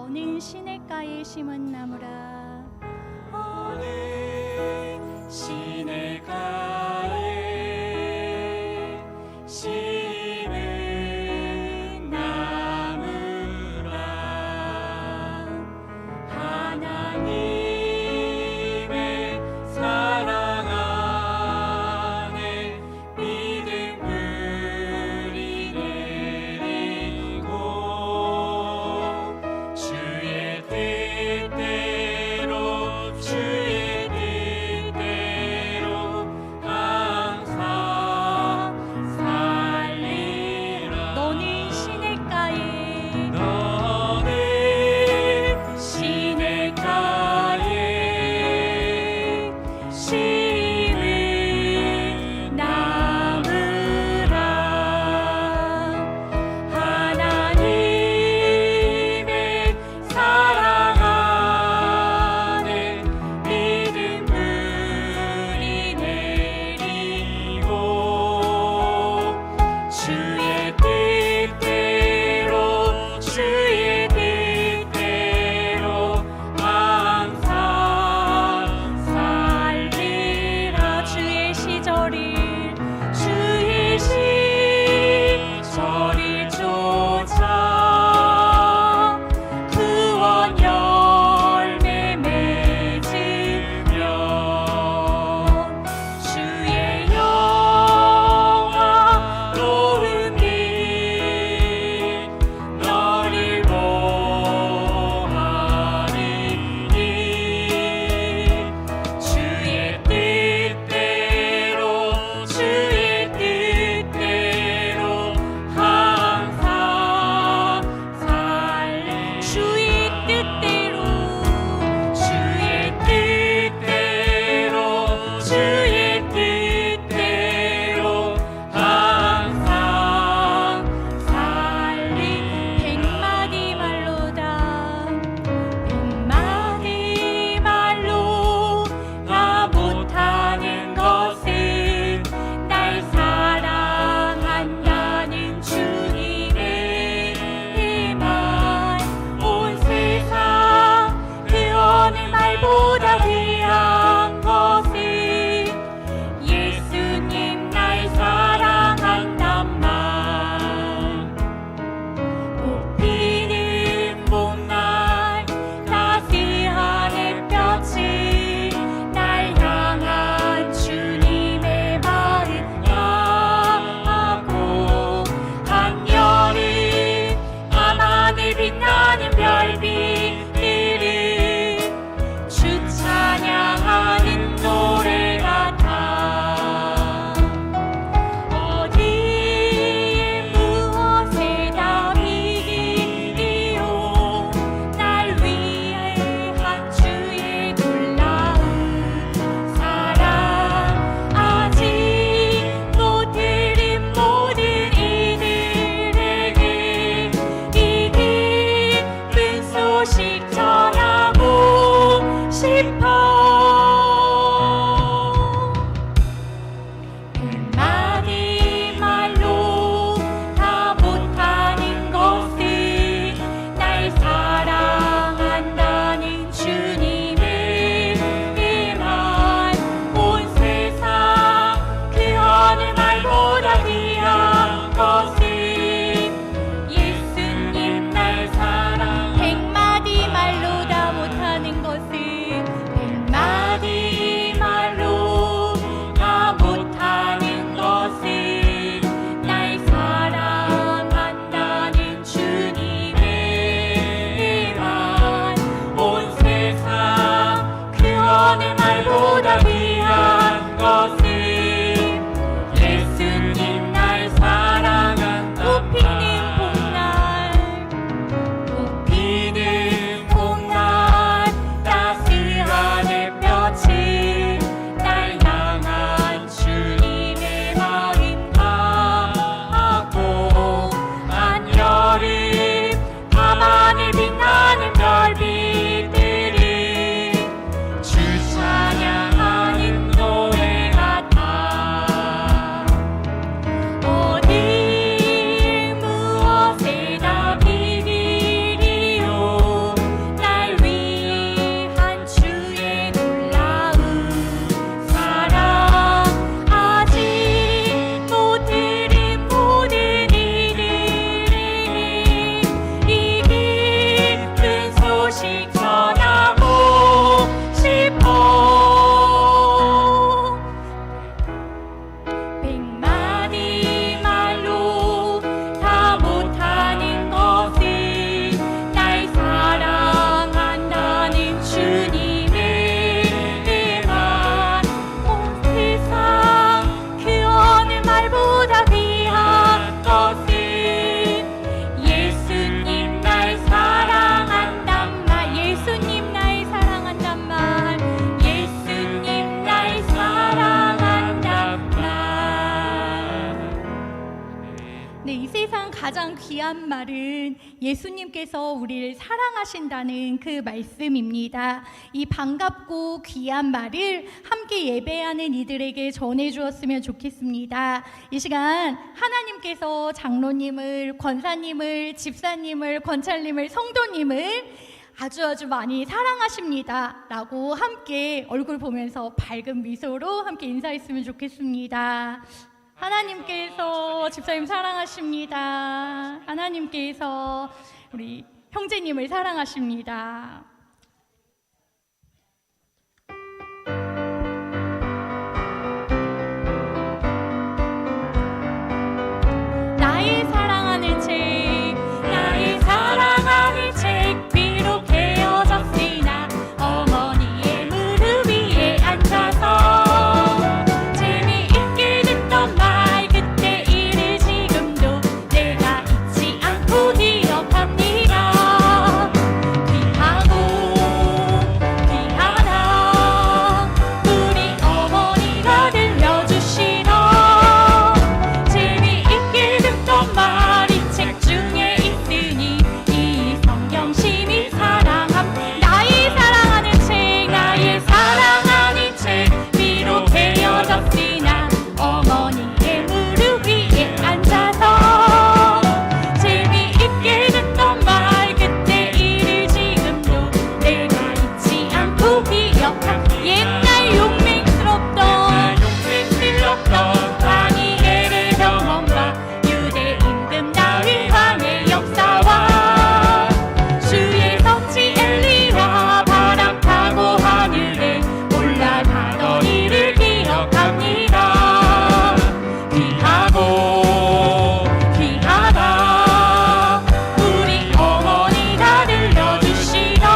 오는 시냇가에 심은 나무라. 오는 시냇가에 심은 나무라. 하나님의 사랑 안에 믿음 뿌리 내리고 주의 뜻대로 주의 뜻대로 네, 이 세상 가장 귀한 말은 예수님께서 우리를 사랑하신다는 그 말씀입니다. 이 반갑고 귀한 말을 함께 예배하는 이들에게 전해주었으면 좋겠습니다. 이 시간 하나님께서 장로님을, 권사님을, 집사님을, 권찰님을, 성도님을 아주 많이 사랑하십니다 라고 함께 얼굴 보면서 밝은 미소로 함께 인사했으면 좋겠습니다. 하나님께서 집사님 사랑하십니다. 하나님께서 우리 형제님을 사랑하십니다. 나의 사랑하는 책, 나의 사랑하는 책 비록 헤어졌으나 어머니의 무릎 위에 앉아서 재미있게 듣던 말 그때 일을 지금도 내가 잊지 않고 기억합니다. 귀하고 귀하다 우리 어머니가 들려주시던 재미있게 듣던 말이 책 중에 있으니 이 성경 심히 사랑합니다. 나의 사랑하는 책, 나의 사랑하는 책 비록 헤어졌으나 어머니의 무릎 위에 앉아서 재미있게 듣던 말 그때 일을 지금도 내가 잊지 않고 기억합니다. 옛날 용맹스럽던 다니엘의 경험과 유대 임금 다윗 왕의 역사와 주의 성지 엘리야 바람 타고 하늘에 올라가던 일을 기억합니다. 귀하고 귀하다 우리 어머니가 들려주시던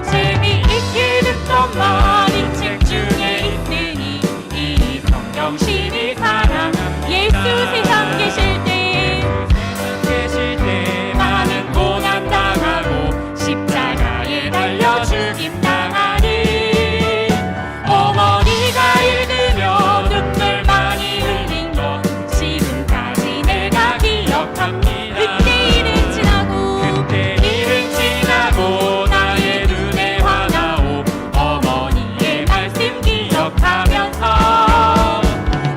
재미있게 듣던 말이 책 중에 있으니 이 성경 심히 사랑합니다. 예수 세상 계실 때 많은 고난 당하고 십자가에 달려 죽임 당하니 어머니가 읽으며 눈물 많이 흘린 것 지금까지 내가 기억합니다. 그때 일은 지나고 나의 눈에 화나오 어머니의 말씀 기억하면서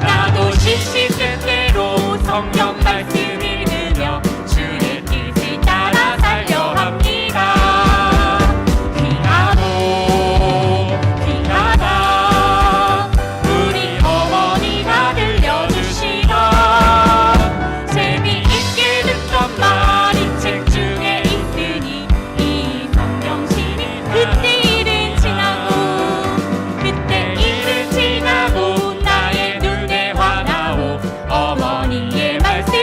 나도 시시때때로 성경 말씀 읽으며 주의 뜻을 따라 살려 합니다. 귀하고 귀하다 우리 어머니가 들려주시던 재미있게 듣던 말이 책 중에 있으니 이 성경 심히 그때 일은 지나고 나의 눈에 화나오 어머니의 말씀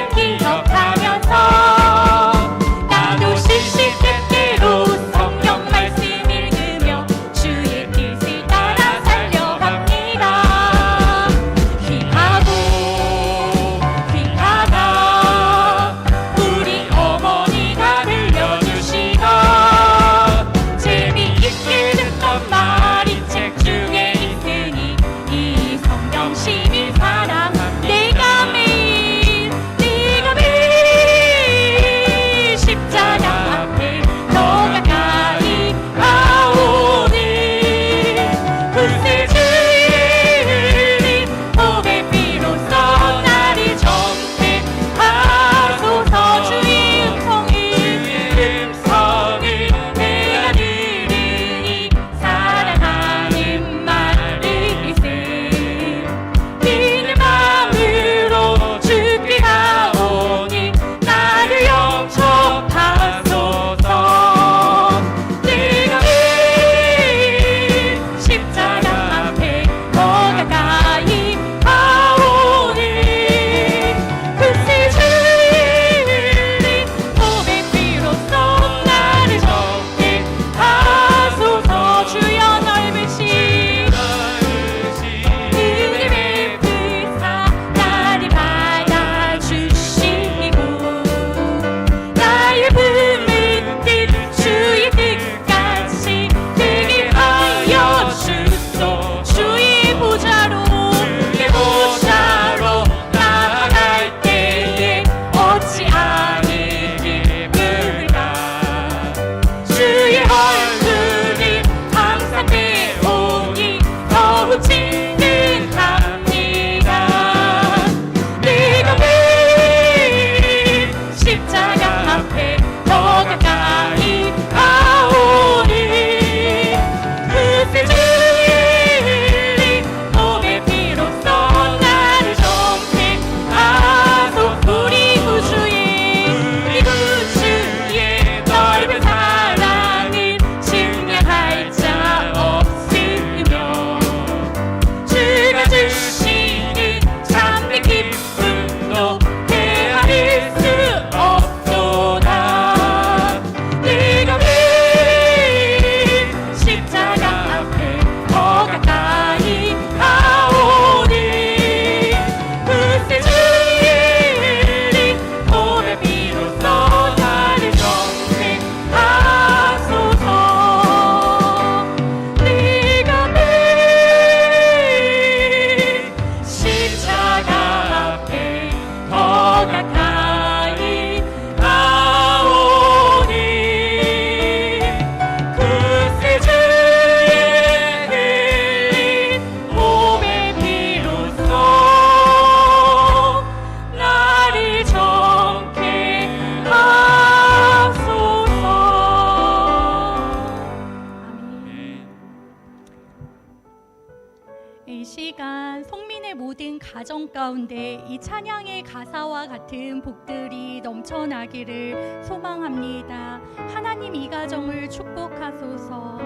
가정 가운데 이 찬양의 가사와 같은 복들이 넘쳐나기를 소망합니다. 하나님 이 가정을 축복하소서.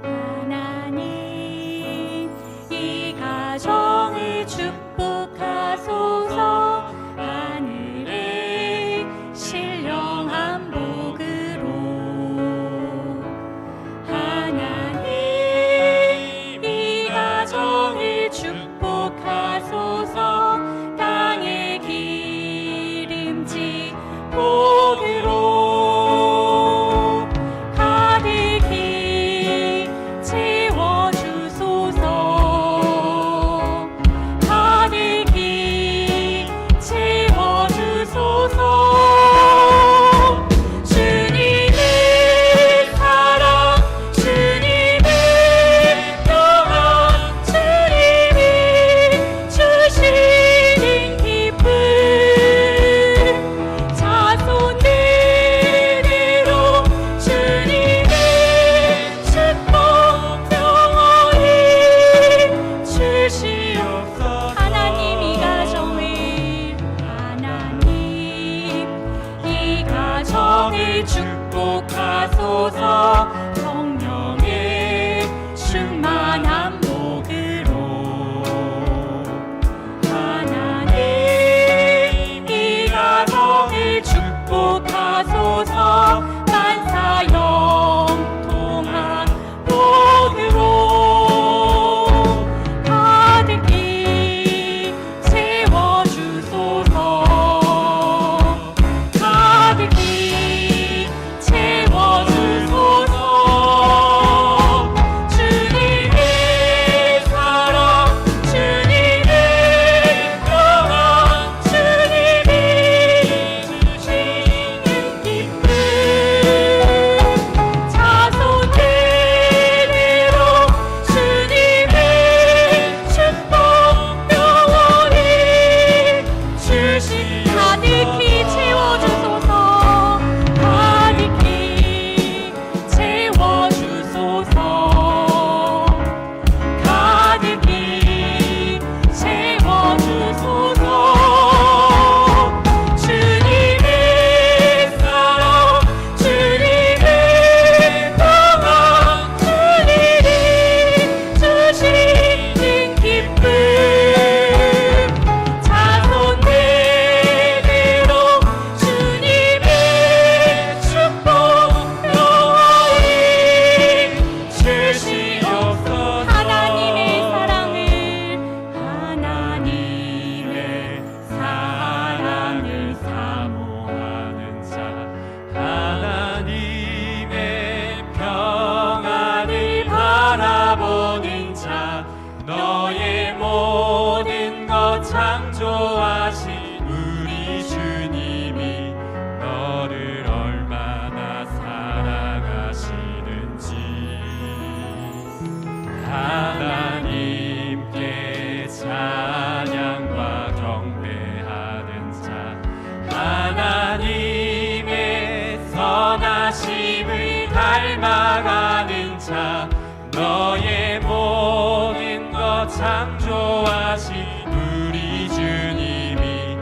하나님 이 가정을 축복하소서. 하늘의 신령한 복으로 하나님 이 가정을 축복하소서. 땅의 기름진 복으로 가득히 채워주소서. 가득히 채워주소서. 주님의 사랑, 주님의 평안, 주님이 주시는 기쁨, 자손들으로 주님의 축복 영원히 주시옵소서. 하나님 이 가정을 축복하소서. 성령의 충만한 복으로 하나님 이 가정을 축복하소서. 만사 영통한 복으로 가득히 채워주소서. 가득히 채워주소서. 주님의 사랑, 주님의 평안, 주님이 주시는 기쁨, 자손들으로 주님의 축복 영원히 주시. 가득히 채워주소서. 가득히 채워주소서. 가득히 채워주소서. 주님의 사랑, 주님의 평안, 주님이 주시는 기쁨, 자손들으로 주님의 축복 영원히 주시옵소서. 하나님의 사랑을 사모하는 자, 하나님의 평안을 바라보는 자, 너의 모든 것 창조하신 우리 주님이 너를 얼마나 사랑하시는지. 하나님께 찬양과 경배하는 자, 하나님의 선하심을 닮아가는 자, 너의 모든 것 창조하신 우리 주님이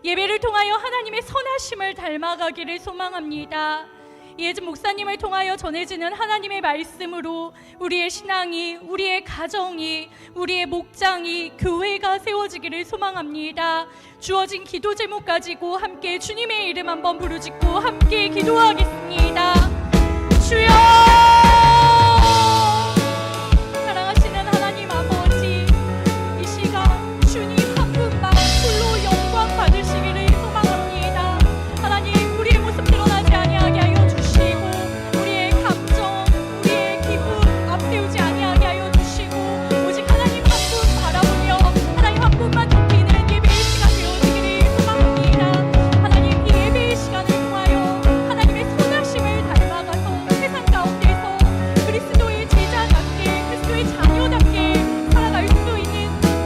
예배를 통하여 하나님의 선하심을 닮아가기를 소망합니다. 이혜진 목사님을 통하여 전해지는 하나님의 말씀으로 우리의 신앙이, 우리의 가정이, 우리의 목장이, 교회가 세워지기를 소망합니다. 주어진 기도 제목 가지고 함께 주님의 이름 한번 부르짖고 함께 기도하겠습니다. 주여! 사랑하시는 하나님 아버지, 이 시간 주님 한 분만 홀로 영광 받으시기를 소망합니다. 하나님, 우리의 모습 드러나지 아니하게 하여 주시고, 우리의 감정, 우리의 기분 앞세우지 아니하게 하여 주시고, 오직 하나님 한 분 바라보며 하나님 한 분만 높이는 예배의 시간 되어지기를 소망합니다. 하나님, 이 예배의 시간을 통하여 하나님의 선하심을 닮아가서 세상 가운데서 그리스도의 제자답게, 그리스도의 자녀답게 살아갈 수 있는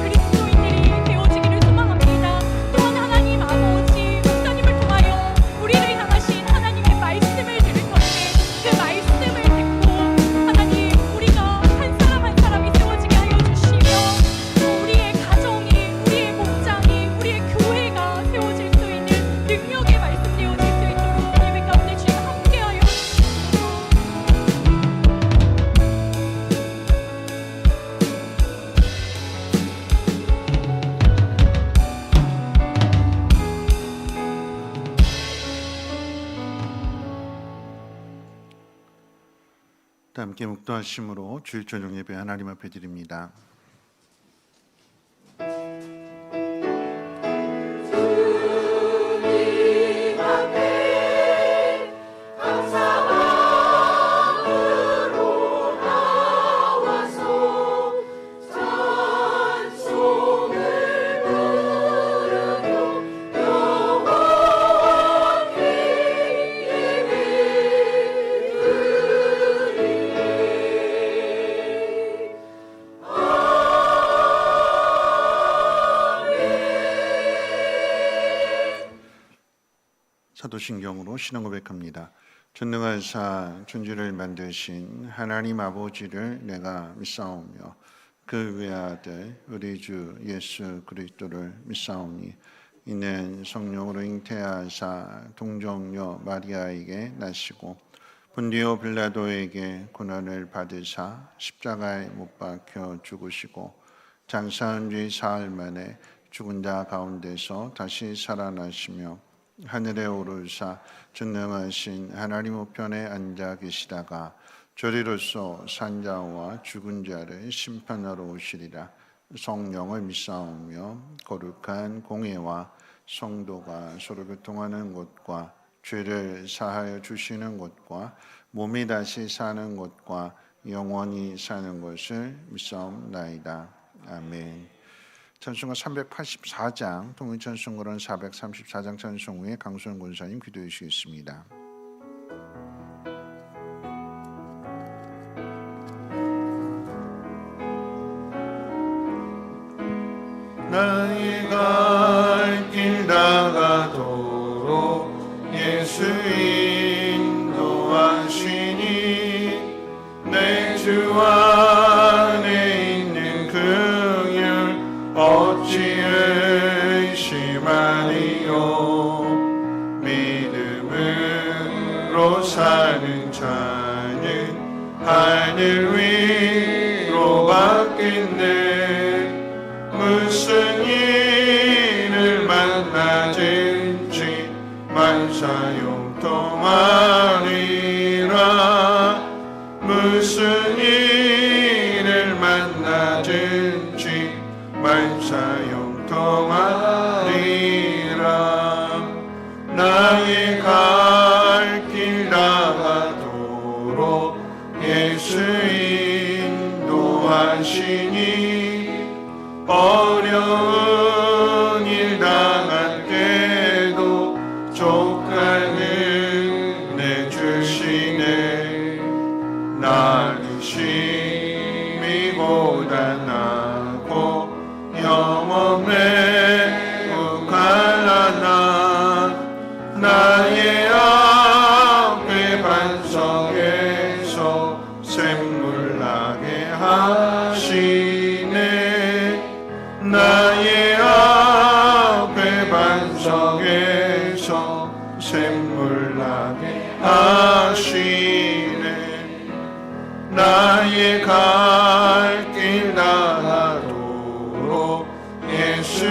그리스도인들이 되어지기를 소망합니다. 또한 하나님 아버지, 목사님을 통하여 우리를 향하신 하나님의 말씀을 들을 터에 그 말씀을 듣고 하나님, 우리가 한 사람 한 사람이 세워지게 하여 주시며, 우리의 가정이, 우리의 목장이, 우리의 교회가 세워질 수 있는 능력의 말씀 되어질 수 있도록 예배 가운데 주님 함께하여 주시옵소서. 함께 묵도하심으로 주일 저녁 예배 하나님 앞에 드립니다. 사도신경으로 신앙 고백합니다. 전능하사 천지를 만드신 하나님 아버지를 내가 믿사오며 그 외아들 우리 주 예수 그리스도를 믿사오니 이는 성령으로 잉태하사 동정녀 마리아에게 나시고 본디오 빌라도에게 고난을 받으사 십자가에 못 박혀 죽으시고 장사한 뒤 사흘 만에 죽은 자 가운데서 다시 살아나시며 하늘에 오르사 전능하신 하나님 우편에 앉아 계시다가 저리로서 산자와 죽은 자를 심판하러 오시리라. 성령을 믿사오며 거룩한 공예와 성도가 서로 교통하는 곳과 죄를 사하여 주시는 곳과 몸이 다시 사는 곳과 영원히 사는 것을 믿사옵나이다. 아멘. 찬송가 384장, 통일찬송가로는 434장 찬송 후에 강수현 권사님 기도해 주시겠습니다. 나의 갈 길 나가도록 예수 인도하시니 내 주 안에 있는 긍휼 어찌 의심하리요. 믿음으로 사는 자는 하늘 위로 받겠네. 무슨 일을 만나든지 만사용통하리라. 무슨 일을 만나든지 만사용통하리라. 나의 갈 길 나가도록 예수 인도하시니 어려운 일 당할 때도 족한 은혜 주셔서 샘물 나게 하시네. 나의 갈 길 나가도록 예수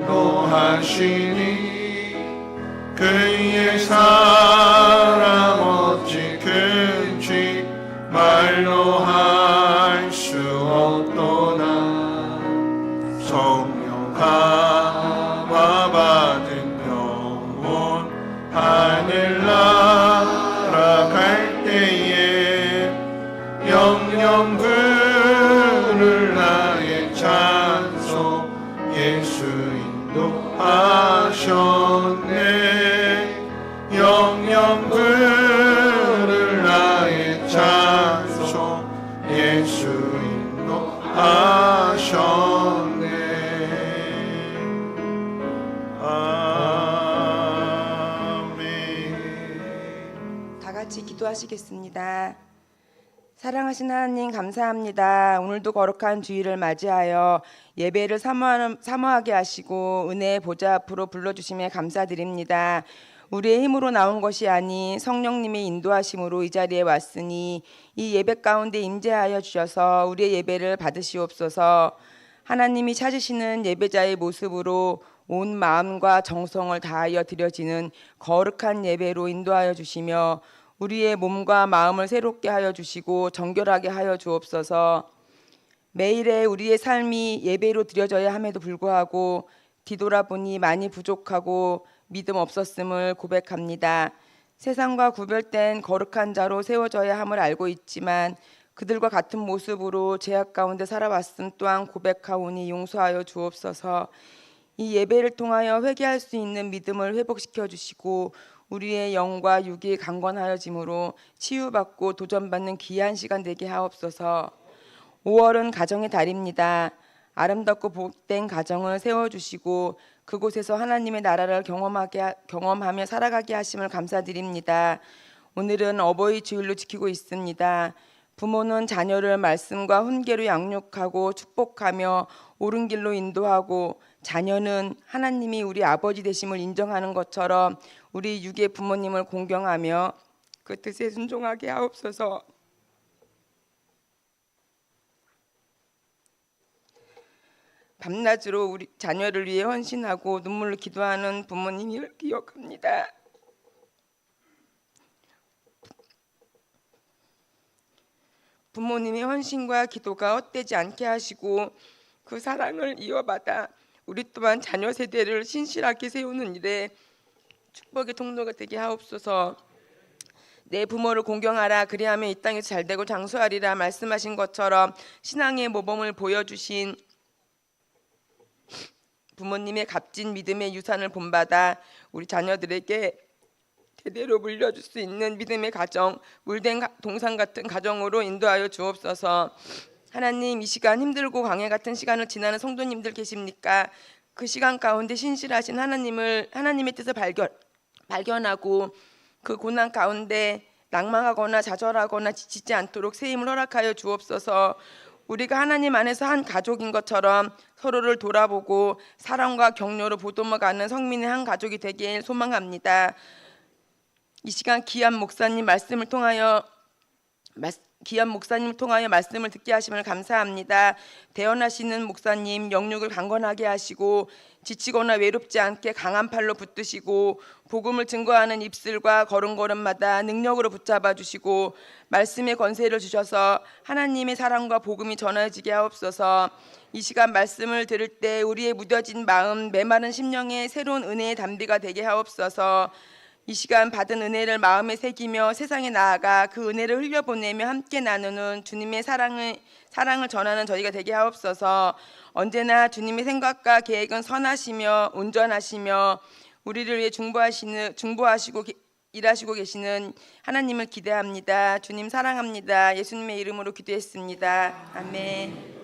인도하시니 그의 사랑 어찌 큰지 말로 할 수 없도다. 성령 감화 받은 영혼 하늘 날아갈 때에 영영 부를 나의 찬송 예수 인도하셨네. 영영 부를 나의 찬송 예수 인도하셨네. 아멘. 다 같이 기도하시겠습니다. 사랑하신 하나님 감사합니다. 오늘도 거룩한 주일을 맞이하여 예배를 사모하게 하시고 은혜의 보좌 앞으로 불러주심에 감사드립니다. 우리의 힘으로 나온 것이 아닌 성령님의 인도하심으로 이 자리에 왔으니 이 예배 가운데 임재하여 주셔서 우리의 예배를 받으시옵소서. 하나님이 찾으시는 예배자의 모습으로 온 마음과 정성을 다하여 드려지는 거룩한 예배로 인도하여 주시며 우리의 몸과 마음을 새롭게 하여 주시고 정결하게 하여 주옵소서. 매일의 우리의 삶이 예배로 드려져야 함에도 불구하고 뒤돌아보니 많이 부족하고 믿음 없었음을 고백합니다. 세상과 구별된 거룩한 자로 세워져야 함을 알고 있지만 그들과 같은 모습으로 죄악 가운데 살아왔음 또한 고백하오니 용서하여 주옵소서. 이 예배를 통하여 회개할 수 있는 믿음을 회복시켜 주시고 우리의 영과 육이 강건하여짐으로 치유받고 도전받는 귀한 시간 되게 하옵소서. 5월은 가정의 달입니다. 아름답고 복된 가정을 세워주시고 그곳에서 하나님의 나라를 경험하며 살아가게 하심을 감사드립니다. 오늘은 어버이 주일로 지키고 있습니다. 부모는 자녀를 말씀과 훈계로 양육하고 축복하며 옳은 길로 인도하고 자녀는 하나님이 우리 아버지 되심을 인정하는 것처럼 우리 육의 부모님을 공경하며 그 뜻에 순종하게 하옵소서. 밤낮으로 우리 자녀를 위해 헌신하고 눈물로 기도하는 부모님을 기억합니다. 부모님의 헌신과 기도가 헛되지 않게 하시고 그 사랑을 이어받아 우리 또한 자녀 세대를 신실하게 세우는 일에 축복의 통로가 되게 하옵소서. 내 부모를 공경하라 그리하면 이 땅에서 잘되고 장수하리라 말씀하신 것처럼 신앙의 모범을 보여주신 부모님의 값진 믿음의 유산을 본받아 우리 자녀들에게 대대로 물려줄 수 있는 믿음의 가정, 물된 동산 같은 가정으로 인도하여 주옵소서. 하나님, 이 시간 힘들고 광야 같은 시간을 지나는 성도님들 계십니까? 그 시간 가운데 신실하신 하나님의 뜻을 발견하고 그 고난 가운데 낭망하거나 좌절하거나 지치지 않도록 새 힘을 허락하여 주옵소서. 우리가 하나님 안에서 한 가족인 것처럼 서로를 돌아보고 사랑과 격려로 보듬어가는 성민의 한 가족이 되길 소망합니다. 이 시간 귀한 목사님 말씀을 통하여 말씀을 듣게 하심을 감사합니다. 대언하시는 목사님 영육을 강건하게 하시고 지치거나 외롭지 않게 강한 팔로 붙드시고 복음을 증거하는 입술과 걸음걸음마다 능력으로 붙잡아 주시고 말씀의 권세를 주셔서 하나님의 사랑과 복음이 전해지게 하옵소서. 이 시간 말씀을 들을 때 우리의 무뎌진 마음, 메마른 심령에 새로운 은혜의 담비가 되게 하옵소서. 이 시간 받은 은혜를 마음에 새기며 세상에 나아가 그 은혜를 흘려보내며 함께 나누는 주님의 사랑을 전하는 저희가 되게 하옵소서. 언제나 주님의 생각과 계획은 선하시며 온전하시며 우리를 위해 중보하시고 일하시고 계시는 하나님을 기대합니다. 주님 사랑합니다. 예수님의 이름으로 기도했습니다. 아멘.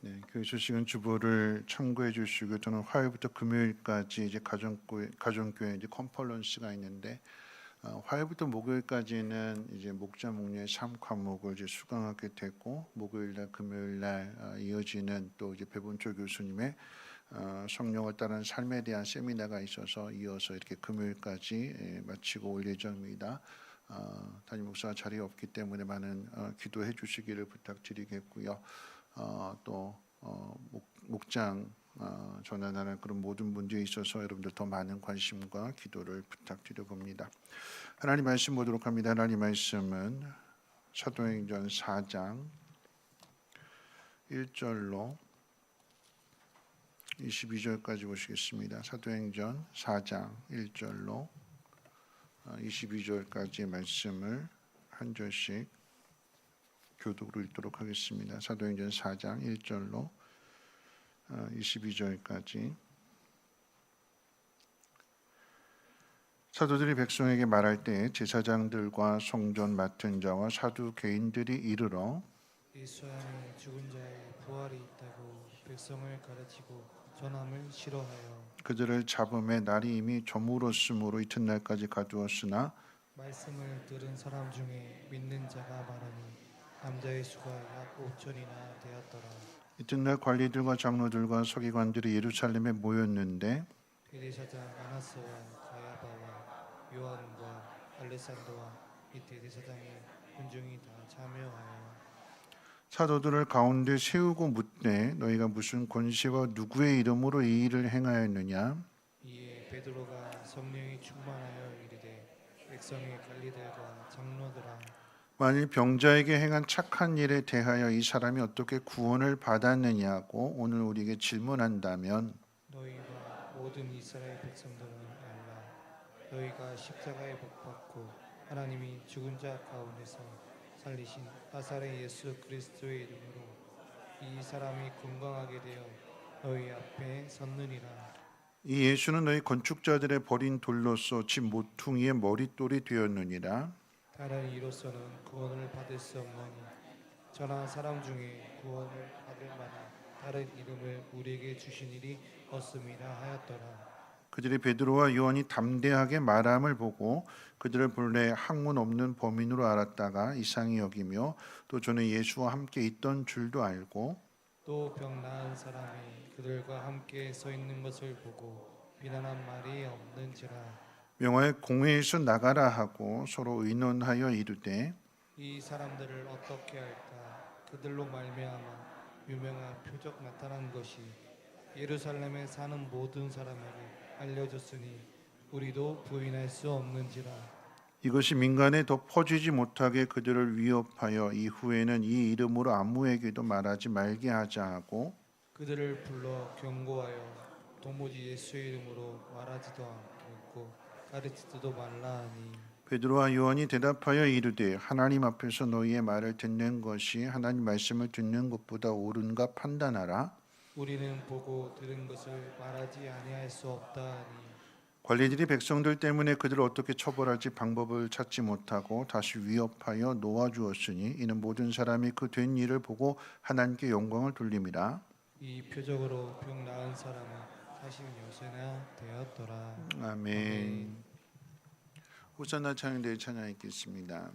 네, 교회 소식은 주보를 참고해 주시고 저는 화요일부터 금요일까지 이제 가정교회 이제 컨퍼런스가 있는데 화요일부터 목요일까지는 이제 목자 목녀의 삶 과목을 이제 수강하게 되고 목요일날 금요일날 이어지는 또 이제 배본초 교수님의 성령을 따르는 삶에 대한 세미나가 있어서 이어서 이렇게 금요일까지 마치고 올 예정입니다. 담임 목사가 자리에 없기 때문에 많은 기도해 주시기를 부탁드리겠고요. 또 목장 전환하는 그런 모든 문제에 있어서 여러분들 더 많은 관심과 기도를 부탁드려 봅니다. 하나님 말씀 보도록 합니다. 하나님 말씀은 사도행전 4장 1절로 22절까지 보시겠습니다. 사도행전 4장 1절로 22절까지의 말씀을 한 절씩 교독으로 읽도록 하겠습니다. 사도행전 4장 1절로 22절까지. 사도들이 백성에게 말할 때 제사장들과 성전 맡은 자와 사두개인들이 이르러 예수 안에 죽은 자의 부활이 있다고 백성을 가르치고 전함을 싫어하여 그들을 잡음에 날이 이미 저물었으므로 이튿날까지 가두었으나 말씀을 들은 사람 중에 믿는 자가 많으니 남자의 수가 약 5천이나 되었더라. 이튿날 관리들과 장로들과 서기관들이 예루살렘에 모였는데 대제사장 아나스와 가야바와 요한과 알레산더와 이 대제사장이 군중이 다 참여하여 사도들을 가운데 세우고 묻되 너희가 무슨 권세와 누구의 이름으로 이 일을 행하였느냐? 이에 베드로가 성령이 충만하여 이르되 백성의 관리들과 장로들아 만일 병자에게 행한 착한 일에 대하여 이 사람이 어떻게 구원을 받았느냐고 오늘 우리에게 질문한다면 너희와 모든 이스라엘 백성들은 알라. 너희가 십자가에 못 박고 하나님이 죽은 자 가운데서 살리신 나사렛 예수 그리스도의 이름으로 이 사람이 건강하게 되어 너희 앞에 섰느니라. 이 예수는 너희 건축자들의 버린 돌로서 집 모퉁이의 머릿돌이 되었느니라. 다른 이로서는 구원을 받을 수 없나니 저나 사람 중에 구원을 받을 만한 다른 이름을 우리에게 주신 일이 없음이라 하였더라. 그들이 베드로와 요한이 담대하게 말함을 보고 그들을 본래 학문 없는 범인으로 알았다가 이상히 여기며 또 저는 예수와 함께 있던 줄도 알고 또 병 나은 사람이 그들과 함께 서 있는 것을 보고 비난한 말이 없는지라. 명하여 공회에서 나가라 하고 서로 의논하여 이르되 이 사람들을 어떻게 할까? 그들로 말미암아 유명한 표적 나타난 것이 예루살렘에 사는 모든 사람에게 알려졌으니 우리도 부인할 수 없는지라. 이것이 민간에 더 퍼지지 못하게 그들을 위협하여 이후에는 이 이름으로 아무에게도 말하지 말게 하자 하고 그들을 불러 경고하여 도무지 예수의 이름으로 말하지도 않고 가르치지도 말라 하니 베드로와 요한이 대답하여 이르되 하나님 앞에서 너희의 말을 듣는 것이 하나님 말씀을 듣는 것보다 옳은가 판단하라. 우리는 보고 들은 것을 말하지 아니할 수 없다 하니 관리들이 백성들 때문에 그들을 어떻게 처벌할지 방법을 찾지 못하고 다시 위협하여 놓아주었으니 이는 모든 사람이 그 된 일을 보고 하나님께 영광을 돌림이라. 이 표적으로 병 나은 사람은 46세나 되었더라. 아멘. 호산나 찬양대회 찬양 읽겠습니다.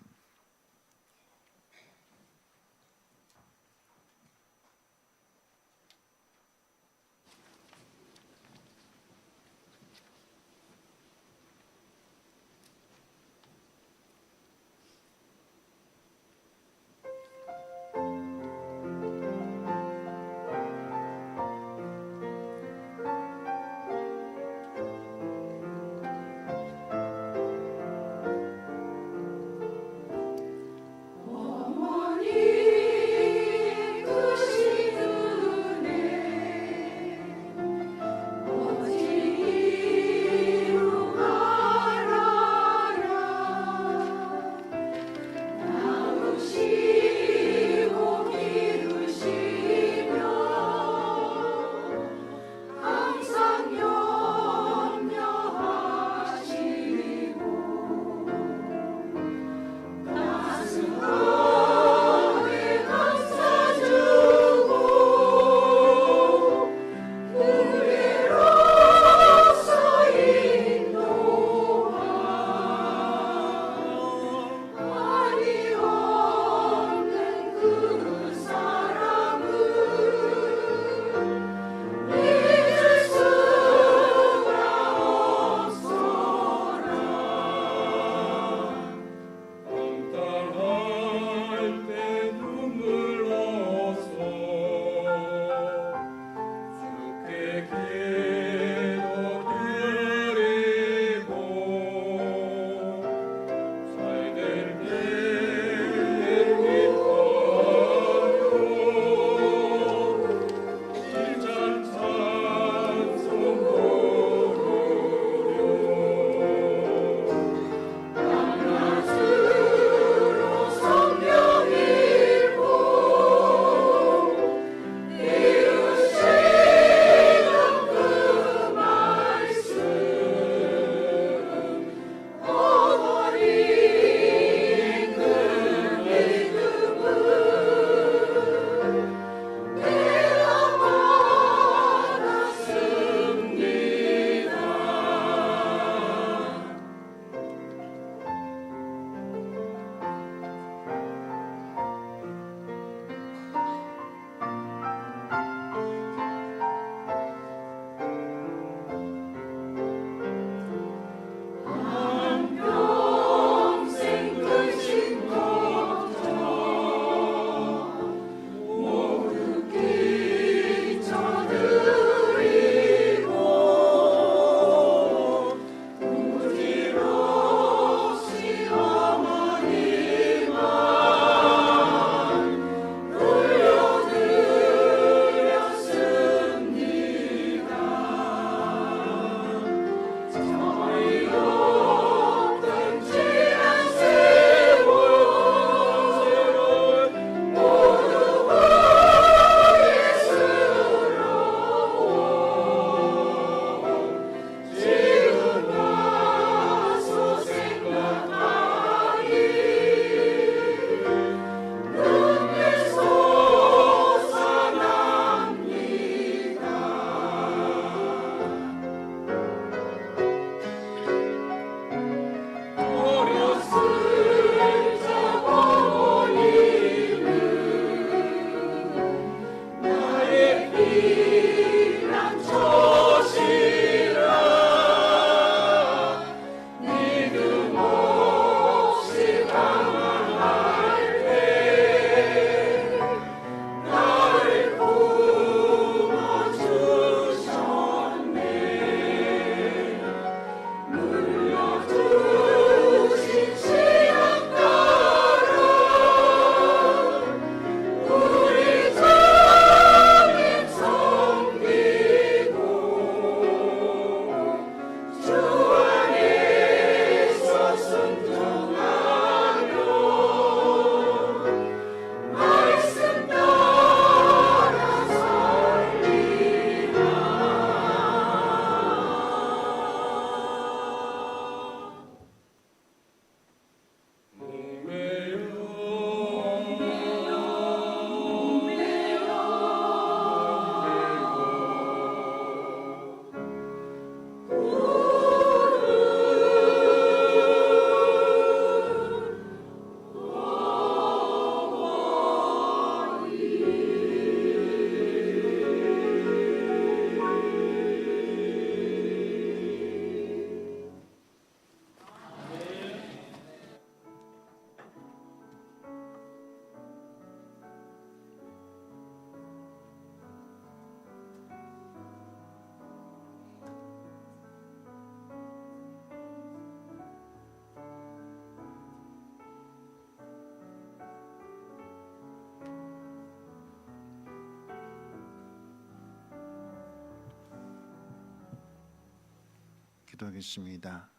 기도하겠습니다.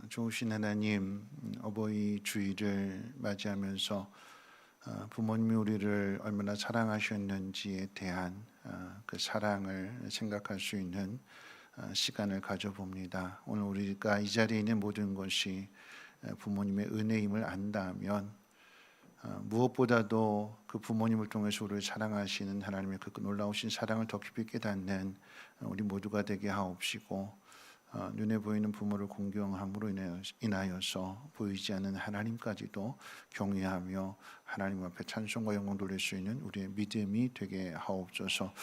좋으신 하나님, 어버이 주일을 맞이하면서 부모님이 우리를 얼마나 사랑하셨는지에 대한 그 사랑을 생각할 수 있는 시간을 가져봅니다. 오늘 우리가 이 자리에 있는 모든 것이 부모님의 은혜임을 안다면 무엇보다도 그 부모님을 통해서 우리를 사랑하시는 하나님의 그 놀라우신 사랑을 더 깊이 깨닫는 우리 모두가 되게 하옵시고, 눈에 보이는 부모를 공경함으로 인하여서 보이지 않는 하나님까지도 경외하며 하나님 앞에 찬송과 영광 돌릴 수 있는 우리의 믿음이 되게 하옵소서.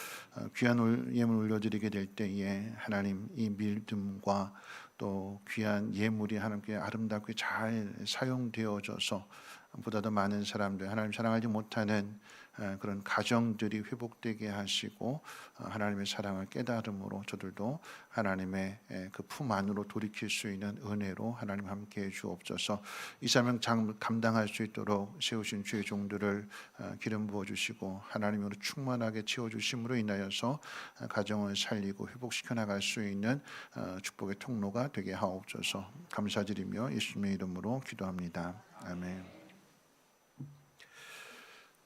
귀한 예물 올려드리게 될 때에 하나님 이 믿음과 또 귀한 예물이 하나님께 아름답게 잘 사용되어져서 보다 더 많은 사람들, 하나님 사랑하지 못하는 그런 가정들이 회복되게 하시고 하나님의 사랑을 깨달음으로 저들도 하나님의 그 품 안으로 돌이킬 수 있는 은혜로 하나님 함께해 주옵소서. 이 사명 감당할 수 있도록 세우신 주의 종들을 기름 부어주시고 하나님으로 충만하게 채워주심으로 인하여서 가정을 살리고 회복시켜 나갈 수 있는 축복의 통로가 되게 하옵소서. 감사드리며 예수님의 이름으로 기도합니다. 아멘.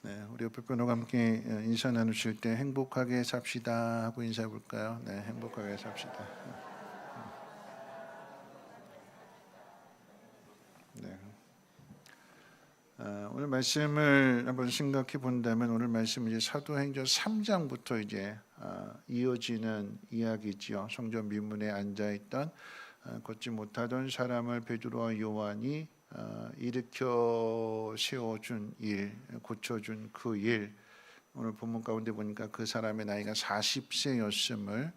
네, 우리 옆에 분과 함께 인사 나누실 때 행복하게 삽시다 하고 인사해 볼까요? 네, 행복하게 삽시다. 네. 오늘 말씀을 한번 생각해 본다면 오늘 말씀은 이제 사도행전 3장부터 이제 이어지는 이야기지요. 성전 미문에 앉아 있던 걷지 못하던 사람을 베드로와 요한이 일으켜 세워준 일, 고쳐준 그 일, 오늘 본문 가운데 보니까 그 사람의 나이가 40세였음을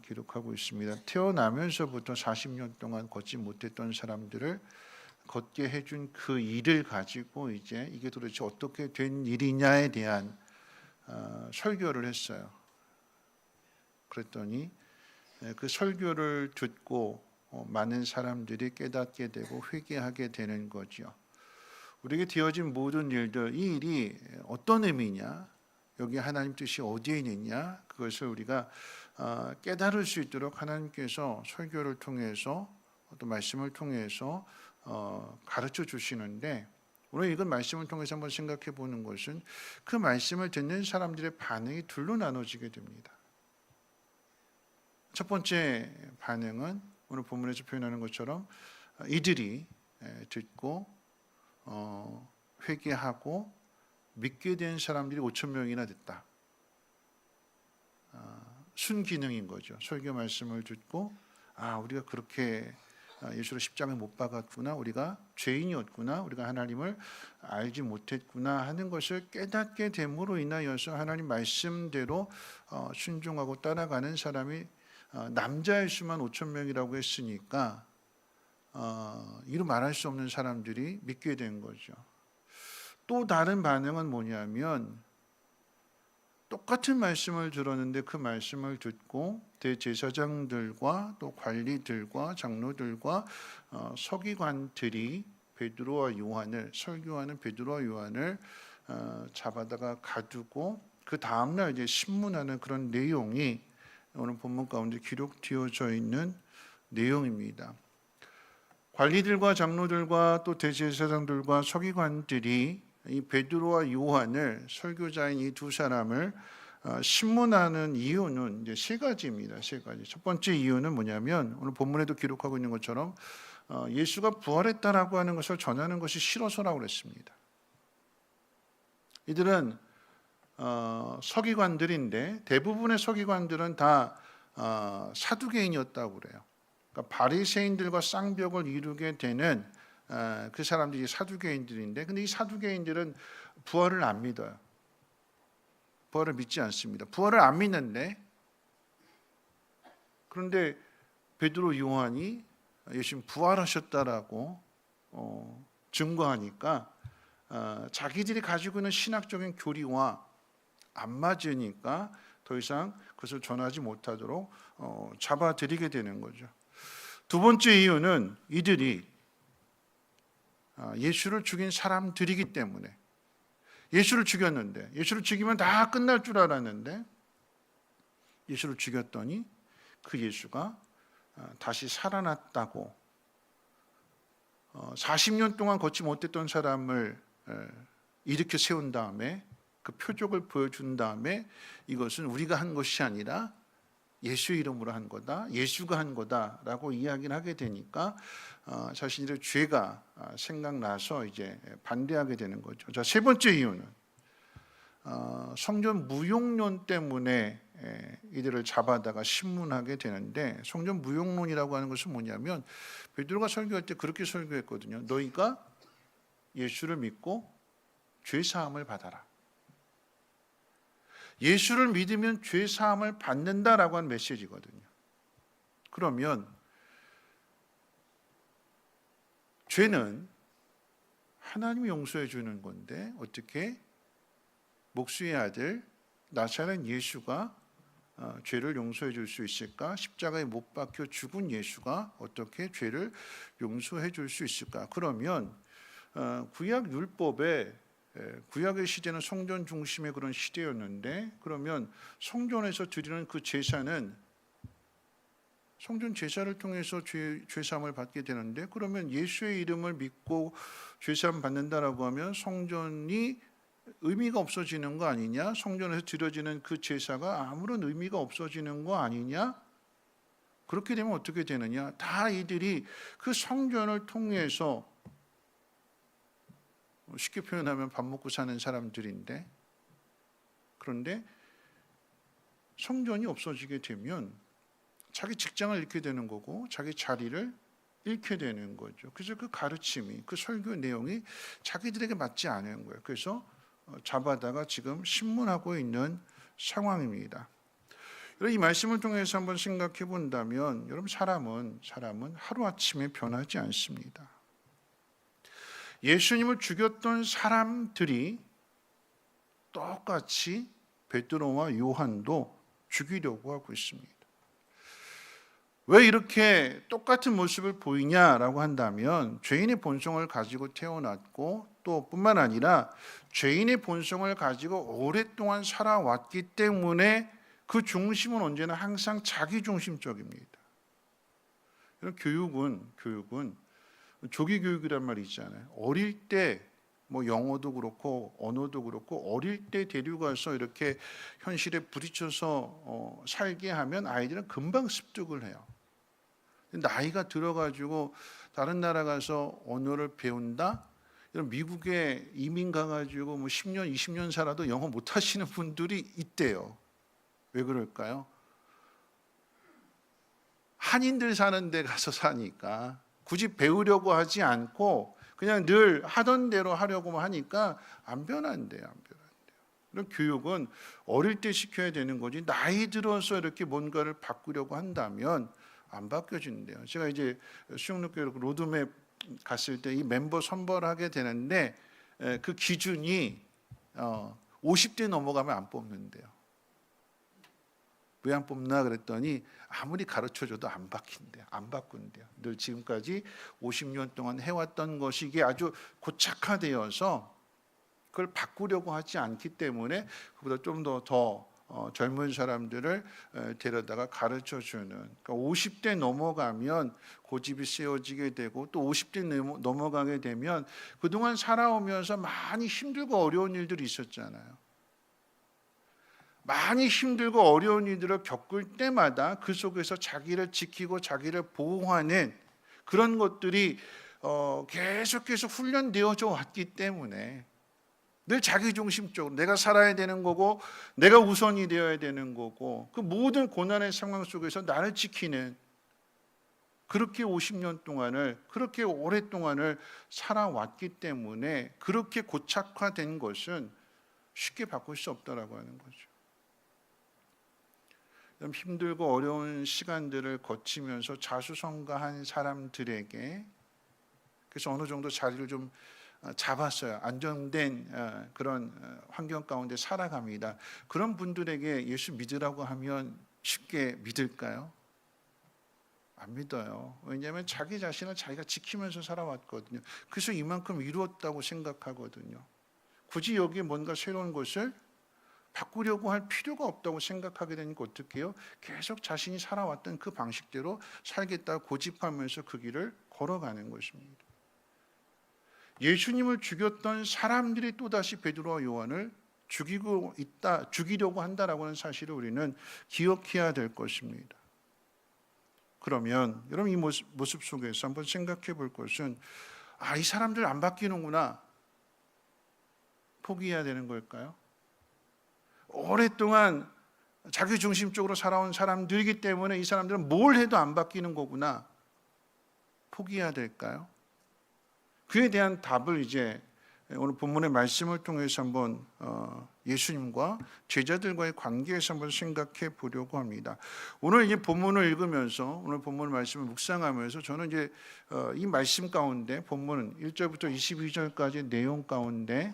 기록하고 있습니다. 태어나면서부터 40년 동안 걷지 못했던 사람들을 걷게 해준 그 일을 가지고 이제 이게 도대체 어떻게 된 일이냐에 대한 설교를 했어요. 그랬더니 그 설교를 듣고 많은 사람들이 깨닫게 되고 회개하게 되는 거죠. 우리에게 되어진 모든 일들, 이 일이 어떤 의미냐, 여기 하나님 뜻이 어디에 있느냐, 그것을 우리가 깨달을 수 있도록 하나님께서 설교를 통해서 또 말씀을 통해서 가르쳐 주시는데, 오늘 이건 말씀을 통해서 한번 생각해 보는 것은 그 말씀을 듣는 사람들의 반응이 둘로 나눠지게 됩니다. 첫 번째 반응은 오늘 본문에서 표현하는 것처럼 이들이 듣고 회개하고 믿게 된 사람들이 5천 명이나 됐다. 순기능인 거죠. 설교 말씀을 듣고 우리가 그렇게 예수를 십자가에 못 박았구나, 우리가 죄인이었구나, 우리가 하나님을 알지 못했구나 하는 것을 깨닫게 됨으로 인하여서 하나님 말씀대로 순종하고 따라가는 사람이 남자일 수만 5천 명이라고 했으니까 이루 말할 수 없는 사람들이 믿게 된 거죠. 또 다른 반응은 뭐냐면 똑같은 말씀을 들었는데 그 말씀을 듣고 대제사장들과 또 관리들과 장로들과 서기관들이 베드로와 요한을, 설교하는 베드로와 요한을 잡아다가 가두고 그 다음날 이제 신문하는 그런 내용이 오늘 본문 가운데 기록되어져 있는 내용입니다. 관리들과 장로들과 또 대제사장들과 서기관들이 이 베드로와 요한을, 설교자인 이 두 사람을 신문하는 이유는 이제 세 가지입니다. 세 가지. 첫 번째 이유는 뭐냐면 오늘 본문에도 기록하고 있는 것처럼 예수가 부활했다라고 하는 것을 전하는 것이 싫어서라고 그랬습니다. 이들은 서기관들인데 대부분의 서기관들은 다 사두개인이었다고 그래요. 그러니까 바리새인들과 쌍벽을 이루게 되는 그 사람들이 사두개인들인데, 근데 이 사두개인들은 부활을 안 믿어요. 부활을 믿지 않습니다. 부활을 안 믿는데, 그런데 베드로 요한이 예수님 부활하셨다라고 증거하니까 자기들이 가지고 있는 신학적인 교리와 안 맞으니까 더 이상 그것을 전하지 못하도록 잡아들이게 되는 거죠. 두 번째 이유는 이들이 예수를 죽인 사람들이기 때문에, 예수를 죽였는데, 예수를 죽이면 다 끝날 줄 알았는데 예수를 죽였더니 그 예수가 다시 살아났다고 40년 동안 걷지 못했던 사람을 일으켜 세운 다음에 그 표적을 보여준 다음에 이것은 우리가 한 것이 아니라 예수의 이름으로 한 거다, 예수가 한 거다라고 이야기를 하게 되니까 자신들의 죄가 생각나서 이제 반대하게 되는 거죠. 자, 세 번째 이유는 성전 무용론 때문에 이들을 잡아다가 신문하게 되는데, 성전 무용론이라고 하는 것은 뭐냐면 베드로가 설교할 때 그렇게 설교했거든요. 너희가 예수를 믿고 죄 사함을 받아라. 예수를 믿으면 죄 사함을 받는다라고 하는 메시지거든요. 그러면 죄는 하나님이 용서해 주는 건데 어떻게 목수의 아들 나사렛 예수가 죄를 용서해 줄 수 있을까? 십자가에 못 박혀 죽은 예수가 어떻게 죄를 용서해 줄 수 있을까? 그러면 구약 율법에 구약의 시대는 성전 중심의 그런 시대였는데, 그러면 성전에서 드리는 그 제사는 성전 제사를 통해서 죄사함을 받게 되는데, 그러면 예수의 이름을 믿고 죄사함 받는다라고 하면 성전이 의미가 없어지는 거 아니냐? 성전에서 드려지는 그 제사가 아무런 의미가 없어지는 거 아니냐? 그렇게 되면 어떻게 되느냐? 다 이들이 그 성전을 통해서 쉽게 표현하면 밥 먹고 사는 사람들인데, 그런데 성전이 없어지게 되면 자기 직장을 잃게 되는 거고 자기 자리를 잃게 되는 거죠. 그래서 그 가르침이, 그 설교 내용이 자기들에게 맞지 않은 거예요. 그래서 잡아다가 지금 신문하고 있는 상황입니다. 여러분, 이 말씀을 통해서 한번 생각해 본다면, 여러분, 사람은 하루아침에 변하지 않습니다. 예수님을 죽였던 사람들이 똑같이 베드로와 요한도 죽이려고 하고 있습니다. 왜 이렇게 똑같은 모습을 보이냐라고 한다면, 죄인의 본성을 가지고 태어났고 또 뿐만 아니라 죄인의 본성을 가지고 오랫동안 살아왔기 때문에 그 중심은 언제나 항상 자기 중심적입니다. 교육은 조기 교육이란 말이 있잖아요. 어릴 때 뭐 영어도 그렇고 언어도 그렇고 어릴 때 데려가서 이렇게 현실에 부딪혀서 살게 하면 아이들은 금방 습득을 해요. 나이가 들어가지고 다른 나라 가서 언어를 배운다? 이런 미국에 이민 가가지고 뭐 10년, 20년 살아도 영어 못 하시는 분들이 있대요. 왜 그럴까요? 한인들 사는 데 가서 사니까 굳이 배우려고 하지 않고 그냥 늘 하던 대로 하려고 하니까 안 변한대요. 이런 교육은 어릴 때 시켜야 되는 거지, 나이 들어서 이렇게 뭔가를 바꾸려고 한다면 안 바뀌어진대요. 제가 이제 수영록교육 로드맵 갔을 때 이 멤버 선발하게 되는데 그 기준이 50대 넘어가면 안 뽑는데요. 왜 안 뽑나 그랬더니 아무리 가르쳐줘도 안 바뀐대요. 안 바꾼대요. 늘 지금까지 50년 동안 해왔던 것이 이게 아주 고착화되어서 그걸 바꾸려고 하지 않기 때문에 그보다 좀 더 젊은 사람들을 데려다가 가르쳐주는, 그러니까 50대 넘어가면 고집이 세워지게 되고 또 50대 넘어가게 되면 그동안 살아오면서 많이 힘들고 어려운 일들이 있었잖아요. 많이 힘들고 어려운 일들을 겪을 때마다 그 속에서 자기를 지키고 자기를 보호하는 그런 것들이 계속 훈련되어져 왔기 때문에 늘 자기중심적으로 내가 살아야 되는 거고 내가 우선이 되어야 되는 거고 그 모든 고난의 상황 속에서 나를 지키는, 그렇게 50년 동안을, 그렇게 오랫동안을 살아왔기 때문에 그렇게 고착화된 것은 쉽게 바꿀 수 없다라고 하는 거죠. 힘들고 어려운 시간들을 거치면서 자수성가한 사람들에게, 그래서 어느 정도 자리를 좀 잡았어요. 안정된 그런 환경 가운데 살아갑니다. 그런 분들에게 예수 믿으라고 하면 쉽게 믿을까요? 안 믿어요. 왜냐하면 자기 자신을 자기가 지키면서 살아왔거든요. 그래서 이만큼 이루었다고 생각하거든요. 굳이 여기에 뭔가 새로운 것을 바꾸려고 할 필요가 없다고 생각하게 되니까 어떻게 해요? 계속 자신이 살아왔던 그 방식대로 살겠다고 고집하면서 그 길을 걸어가는 것입니다. 예수님을 죽였던 사람들이 또다시 베드로와 요한을 죽이려고 한다라고 하는 사실을 우리는 기억해야 될 것입니다. 그러면 여러분 이 모습 속에서 한번 생각해 볼 것은 이 사람들 안 바뀌는구나. 포기해야 되는 걸까요? 오랫동안 자기 중심적으로 살아온 사람들이기 때문에 이 사람들은 뭘 해도 안 바뀌는 거구나. 포기해야 될까요? 그에 대한 답을 이제 오늘 본문의 말씀을 통해서 한번 예수님과 제자들과의 관계에서 한번 생각해 보려고 합니다. 오늘 이 본문을 읽으면서 오늘 본문 말씀을 묵상하면서 저는 이제 이 말씀 가운데 본문 1절부터 22절까지 내용 가운데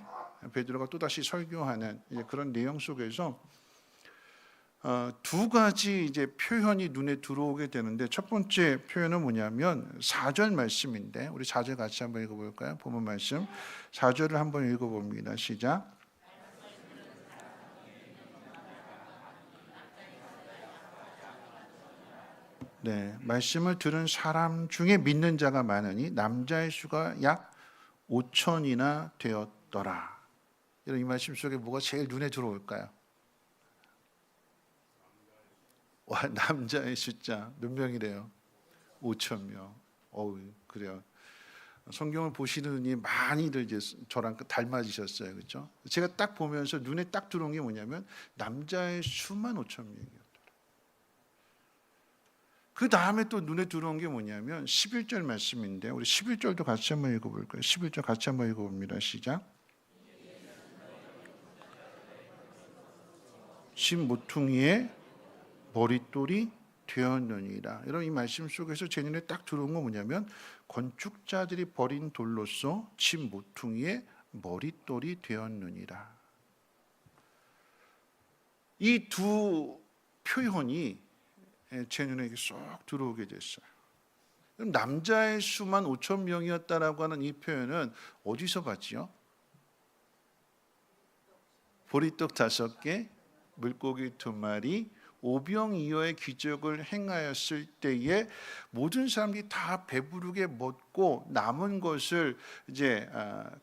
베드로가 또다시 설교하는 이제 그런 내용 속에서 두 가지 이제 표현이 눈에 들어오게 되는데 첫 번째 표현은 뭐냐면 4절 말씀인데 우리 4절 같이 한번 읽어볼까요? 본문 말씀 4절을 한번 읽어봅니다. 시작. 네, 말씀을 들은 사람 중에 믿는 자가 많으니 남자의 수가 약 5천이나 되었더라. 이 말씀 속에 뭐가 제일 눈에 들어올까요? 남자의 숫자 몇 명이래요? 5천 명. 그래요. 성경을 보시는 분이 많이들 이제 저랑 닮아지셨어요, 그렇죠? 제가 딱 보면서 눈에 딱 들어온 게 뭐냐면 남자의 수만 5천 명이었더라. 그 다음에 또 눈에 들어온 게 뭐냐면 11절 말씀인데 우리 11절도 같이 한번 읽어볼까요? 11절 같이 한번 읽어봅니다. 시작. 신 모퉁이에 머릿돌이 되었느니라. 여러분 이 말씀 속에서 제 눈에 딱 들어온 건 뭐냐면 건축자들이 버린 돌로서 친 모퉁이에 머릿돌이 되었느니라. 이 두 표현이 제 눈에 쏙 들어오게 됐어요. 남자의 수만 5천 명이었다라고 하는 이 표현은 어디서 봤지요? 보리떡 5개, 물고기 2마리, 오병이어의 기적을 행하였을 때에 모든 사람들이 다 배부르게 먹고 남은 것을 이제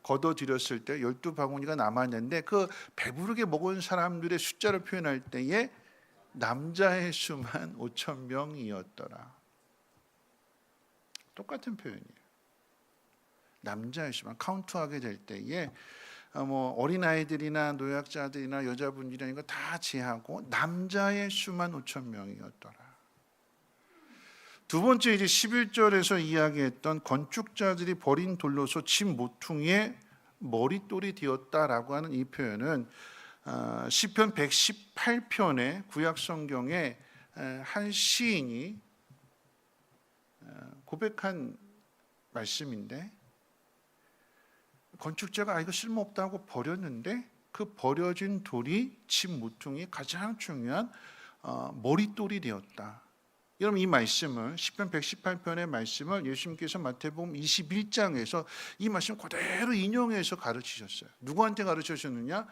거둬들였을 때 12바구니가 남았는데 그 배부르게 먹은 사람들의 숫자를 표현할 때에 남자의 수만 5천 명이었더라. 똑같은 표현이에요. 남자의 수만 카운트하게 될 때에 어린아이들이나 노약자들이나 여자분들이나 이거 다 제하고 남자의 수만 5천 명이었더라. 두 번째 이제 11절에서 이야기했던 건축자들이 버린 돌로서 친 모퉁이에 머릿돌이 되었다라고 하는 이 표현은 시편 118편의 구약 성경에 한 시인이 고백한 말씀인데 건축자가 이거 쓸모없다고 버렸는데 그 버려진 돌이 친 모퉁이의 가장 중요한 머릿돌이 되었다. 여러분 이 말씀을 시편 118편의 말씀을 예수님께서 마태복음 21장에서 이 말씀 그대로 인용해서 가르치셨어요. 누구한테 가르치셨느냐?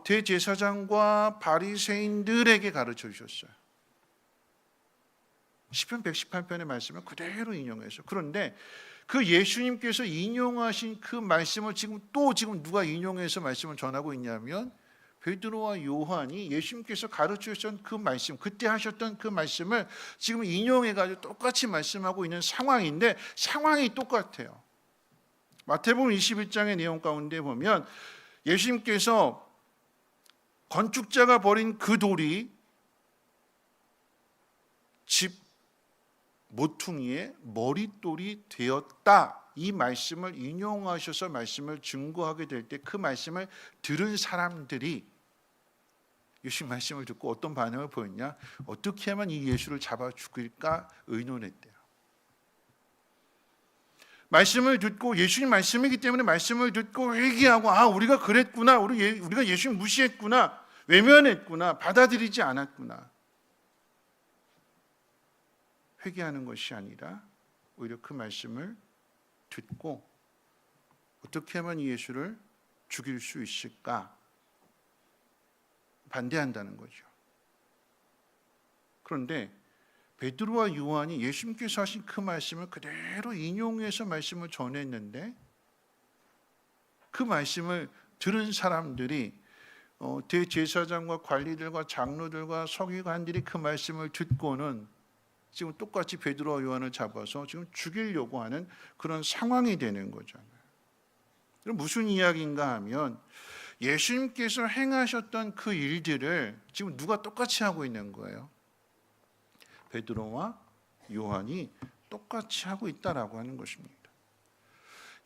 대제사장과 바리새인들에게 가르쳐 주셨어요. 시편 118편의 말씀을 그대로 인용해서. 그런데 그 예수님께서 인용하신 그 말씀을 지금 누가 인용해서 말씀을 전하고 있냐면 베드로와 요한이 예수님께서 가르쳐 주셨던 그 말씀, 그때 하셨던 그 말씀을 지금 인용해 가지고 똑같이 말씀하고 있는 상황인데 상황이 똑같아요. 마태복음 21장의 내용 가운데 보면 예수님께서 건축자가 버린 그 돌이 집 모퉁이에 머릿돌이 되었다. 이 말씀을 인용하셔서 말씀을 증거하게 될 때 그 말씀을 들은 사람들이 예수님 말씀을 듣고 어떤 반응을 보였냐? 어떻게 하면 이 예수를 잡아 죽일까 의논했대요. 말씀을 듣고 예수님 말씀이기 때문에 말씀을 듣고 회개하고 우리가 그랬구나. 우리가 예수님 무시했구나. 외면했구나. 받아들이지 않았구나. 회개하는 것이 아니라 오히려 그 말씀을 듣고 어떻게 하면 이 예수를 죽일 수 있을까? 반대한다는 거죠. 그런데 베드로와 요한이 예수님께서 하신 그 말씀을 그대로 인용해서 말씀을 전했는데 그 말씀을 들은 사람들이 대제사장과 관리들과 장로들과 서기관들이 그 말씀을 듣고는 지금 똑같이 베드로와 요한을 잡아서 지금 죽이려고 하는 그런 상황이 되는 거잖아요. 그럼 무슨 이야기인가 하면 예수님께서 행하셨던 그 일들을 지금 누가 똑같이 하고 있는 거예요. 베드로와 요한이 똑같이 하고 있다라고 하는 것입니다.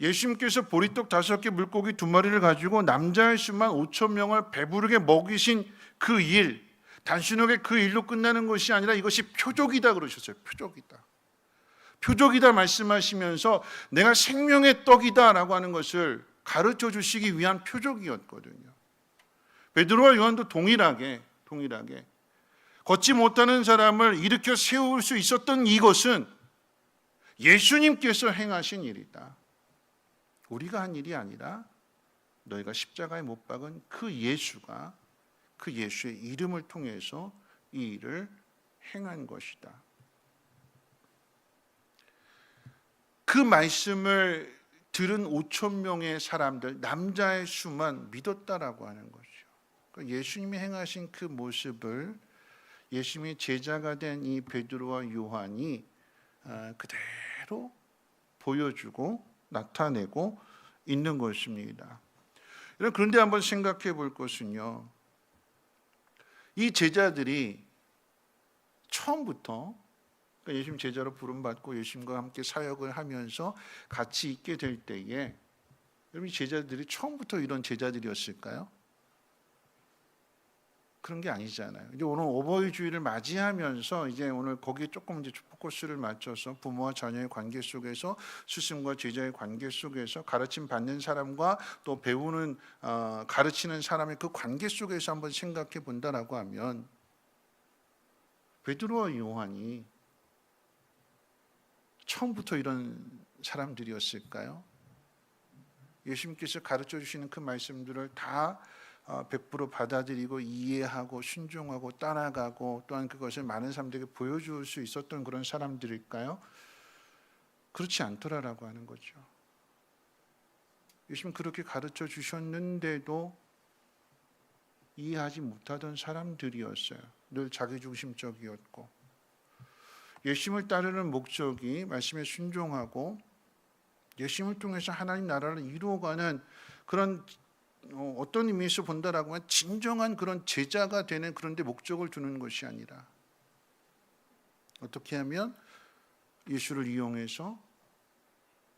예수님께서 보리떡 5개 물고기 2마리를 가지고 남자의 수만 5,000명을 배부르게 먹이신 그 일, 단순하게 그 일로 끝나는 것이 아니라 이것이 표적이다 그러셨어요. 표적이다. 표적이다 말씀하시면서 내가 생명의 떡이다라고 하는 것을 가르쳐 주시기 위한 표적이었거든요. 베드로와 요한도 동일하게 걷지 못하는 사람을 일으켜 세울 수 있었던 이것은 예수님께서 행하신 일이다. 우리가 한 일이 아니라 너희가 십자가에 못 박은 그 예수가 그 예수의 이름을 통해서 이 일을 행한 것이다. 그 말씀을 들은 5,000명의 사람들, 남자의 수만 믿었다라고 하는 거죠. 그러니까 예수님이 행하신 그 모습을 예수님의 제자가 된 이 베드로와 요한이 그대로 보여주고 나타내고 있는 것입니다. 그런데 한번 생각해 볼 것은요, 이 제자들이 처음부터 그러니까 예수님 제자로 부름받고 예수님과 함께 사역을 하면서 같이 있게 될 때에 여러분 이 제자들이 처음부터 이런 제자들이었을까요? 그런 게 아니잖아요. 이제 오늘 어버이 주일을 맞이하면서 이제 오늘 거기에 조금 이제 포커스를 맞춰서 부모와 자녀의 관계 속에서 스승과 제자의 관계 속에서 가르침 받는 사람과 또 배우는 가르치는 사람의 그 관계 속에서 한번 생각해 본다라고 하면 베드로와 요한이 처음부터 이런 사람들이었을까요? 예수님께서 가르쳐 주시는 그 말씀들을 다 100% 받아들이고 이해하고 순종하고 따라가고 또한 그것을 많은 사람들에게 보여줄 수 있었던 그런 사람들일까요? 그렇지 않더라라고 하는 거죠. 예수님 그렇게 가르쳐 주셨는데도 이해하지 못하던 사람들이었어요. 늘 자기중심적이었고 예수님을 따르는 목적이 말씀에 순종하고 예수님을 통해서 하나님 나라를 이루어가는 그런 어떤 의미에서 본다라고 하면 진정한 그런 제자가 되는 그런 데 목적을 두는 것이 아니라 어떻게 하면 예수를 이용해서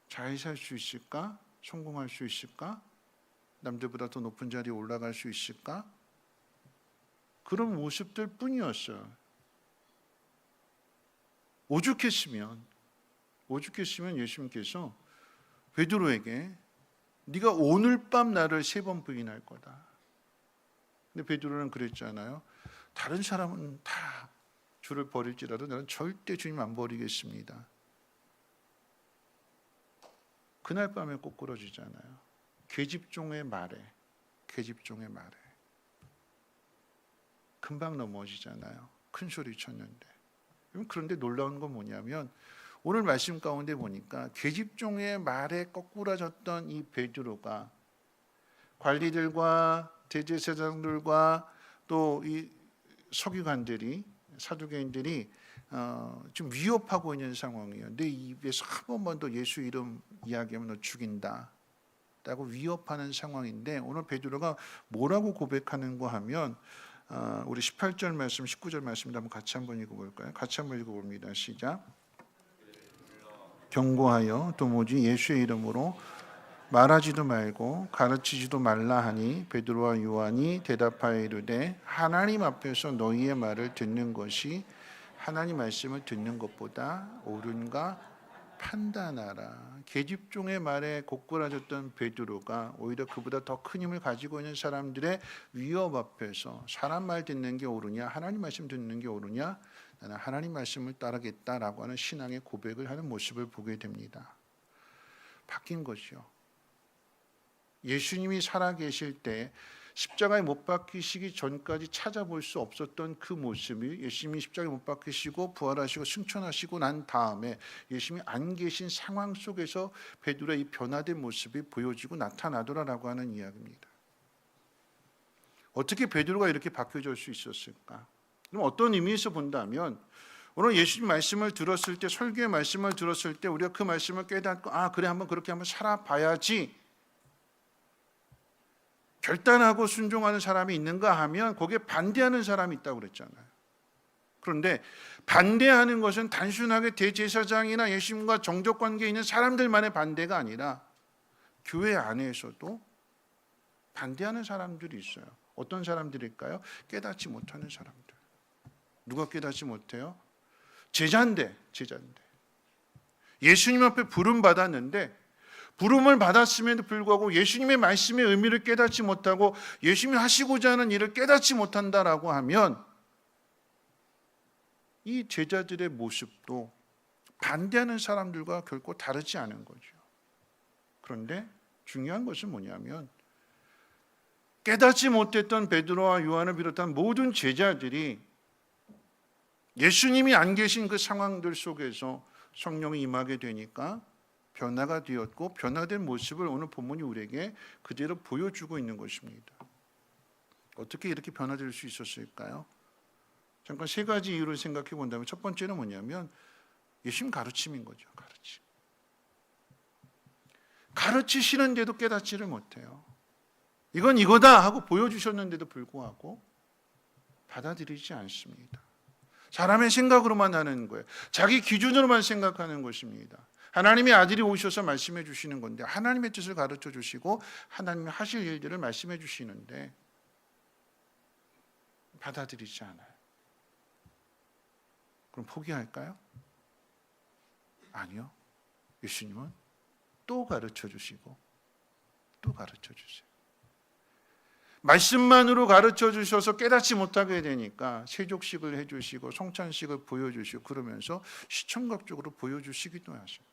잘 살 수 있을까? 성공할 수 있을까? 남들보다 더 높은 자리에 올라갈 수 있을까? 그런 모습들 뿐이었어요. 오죽했으면 예수님께서 베드로에게 네가 오늘 밤 나를 3번 부인할 거다. 근데 베드로는 그랬잖아요. 다른 사람은 다 주를 버릴지라도 나는 절대 주님 안 버리겠습니다. 그날 밤에 꼬꾸러지잖아요. 계집종의 말에 금방 넘어지잖아요. 큰 소리 쳤는데. 그런데 놀라운 건 뭐냐면 오늘 말씀 가운데 보니까 계집종의 말에 거꾸라졌던 이 베드로가 관리들과 대제사장들과 또 이 서기관들이 사두개인들이 좀 위협하고 있는 상황이에요. 내 입에서 한 번만 더 예수 이름 이야기하면 너 죽인다 라고 위협하는 상황인데 오늘 베드로가 뭐라고 고백하는가 하면 우리 18절 말씀 19절 말씀도 한번 같이 한번 읽어볼까요? 같이 한번 읽어봅니다. 시작. 경고하여 도무지 예수의 이름으로 말하지도 말고 가르치지도 말라 하니 베드로와 요한이 대답하여 이르되 하나님 앞에서 너희의 말을 듣는 것이 하나님 말씀을 듣는 것보다 옳은가 판단하라. 계집종의 말에 고꾸라졌던 베드로가 오히려 그보다 더 큰 힘을 가지고 있는 사람들의 위협 앞에서 사람 말 듣는 게 옳으냐 하나님 말씀 듣는 게 옳으냐 나는 하나님 말씀을 따르겠다라고 하는 신앙의 고백을 하는 모습을 보게 됩니다. 바뀐 거죠. 예수님이 살아계실 때 십자가에 못 박히시기 전까지 찾아볼 수 없었던 그 모습이 예수님이 십자가에 못 박히시고 부활하시고 승천하시고 난 다음에 예수님이 안 계신 상황 속에서 베드로의 이 변화된 모습이 보여지고 나타나더라라고 하는 이야기입니다. 어떻게 베드로가 이렇게 바뀌어질 수 있었을까? 그럼 어떤 의미에서 본다면 오늘 예수님 말씀을 들었을 때, 설교의 말씀을 들었을 때 우리가 그 말씀을 깨닫고 그래 한번 그렇게 한번 살아봐야지 결단하고 순종하는 사람이 있는가 하면 거기에 반대하는 사람이 있다고 그랬잖아요. 그런데 반대하는 것은 단순하게 대제사장이나 예수님과 정적 관계에 있는 사람들만의 반대가 아니라 교회 안에서도 반대하는 사람들이 있어요. 어떤 사람들일까요? 깨닫지 못하는 사람들. 누가 깨닫지 못해요? 제자인데. 예수님 앞에 부름 받았는데 부름을 받았음에도 불구하고 예수님의 말씀의 의미를 깨닫지 못하고 예수님이 하시고자 하는 일을 깨닫지 못한다라고 하면 이 제자들의 모습도 반대하는 사람들과 결코 다르지 않은 거죠. 그런데 중요한 것은 뭐냐면 깨닫지 못했던 베드로와 요한을 비롯한 모든 제자들이 예수님이 안 계신 그 상황들 속에서 성령이 임하게 되니까 변화가 되었고 변화된 모습을 오늘 본문이 우리에게 그대로 보여주고 있는 것입니다. 어떻게 이렇게 변화될 수 있었을까요? 잠깐 세 가지 이유를 생각해 본다면 첫 번째는 뭐냐면 예수님 가르침인 거죠. 가르치시는데도 깨닫지를 못해요. 이건 이거다 하고 보여주셨는데도 불구하고 받아들이지 않습니다. 사람의 생각으로만 하는 거예요. 자기 기준으로만 생각하는 것입니다. 하나님의 아들이 오셔서 말씀해 주시는 건데 하나님의 뜻을 가르쳐 주시고 하나님이 하실 일들을 말씀해 주시는데 받아들이지 않아요. 그럼 포기할까요? 아니요. 예수님은 또 가르쳐 주시고 또 가르쳐 주세요. 말씀만으로 가르쳐 주셔서 깨닫지 못하게 되니까 세족식을 해주시고 성찬식을 보여주시고 그러면서 시청각적으로 보여주시기도 하세요.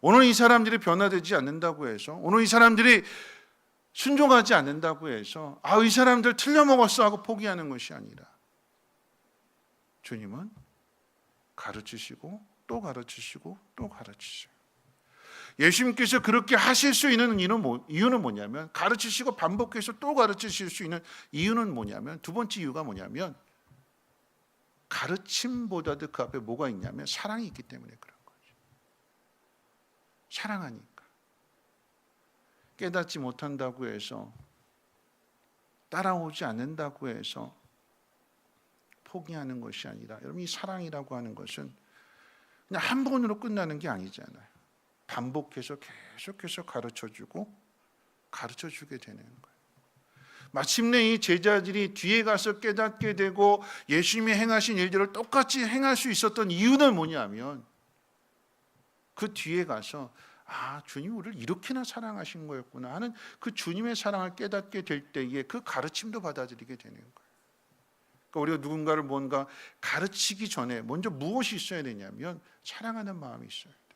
오늘 이 사람들이 변화되지 않는다고 해서 오늘 이 사람들이 순종하지 않는다고 해서 이 사람들 틀려먹었어 하고 포기하는 것이 아니라 주님은 가르치시고 또 가르치시고 또 가르치세요. 예수님께서 그렇게 하실 수 있는 이유는 뭐냐면 가르치시고 반복해서 또 가르치실 수 있는 이유는 뭐냐면 두 번째 이유가 뭐냐면 가르침보다도 그 앞에 뭐가 있냐면 사랑이 있기 때문에 그런 거죠. 사랑하니까. 깨닫지 못한다고 해서 따라오지 않는다고 해서 포기하는 것이 아니라 여러분 이 사랑이라고 하는 것은 그냥 한 번으로 끝나는 게 아니잖아요. 반복해서 계속해서 가르쳐주고 가르쳐주게 되는 거예요. 마침내 이 제자들이 뒤에 가서 깨닫게 되고 예수님이 행하신 일들을 똑같이 행할 수 있었던 이유는 뭐냐면 그 뒤에 가서 주님 우리를 이렇게나 사랑하신 거였구나 하는 그 주님의 사랑을 깨닫게 될 때에 그 가르침도 받아들이게 되는 거예요. 그러니까 우리가 누군가를 뭔가 가르치기 전에 먼저 무엇이 있어야 되냐면 사랑하는 마음이 있어야 돼요.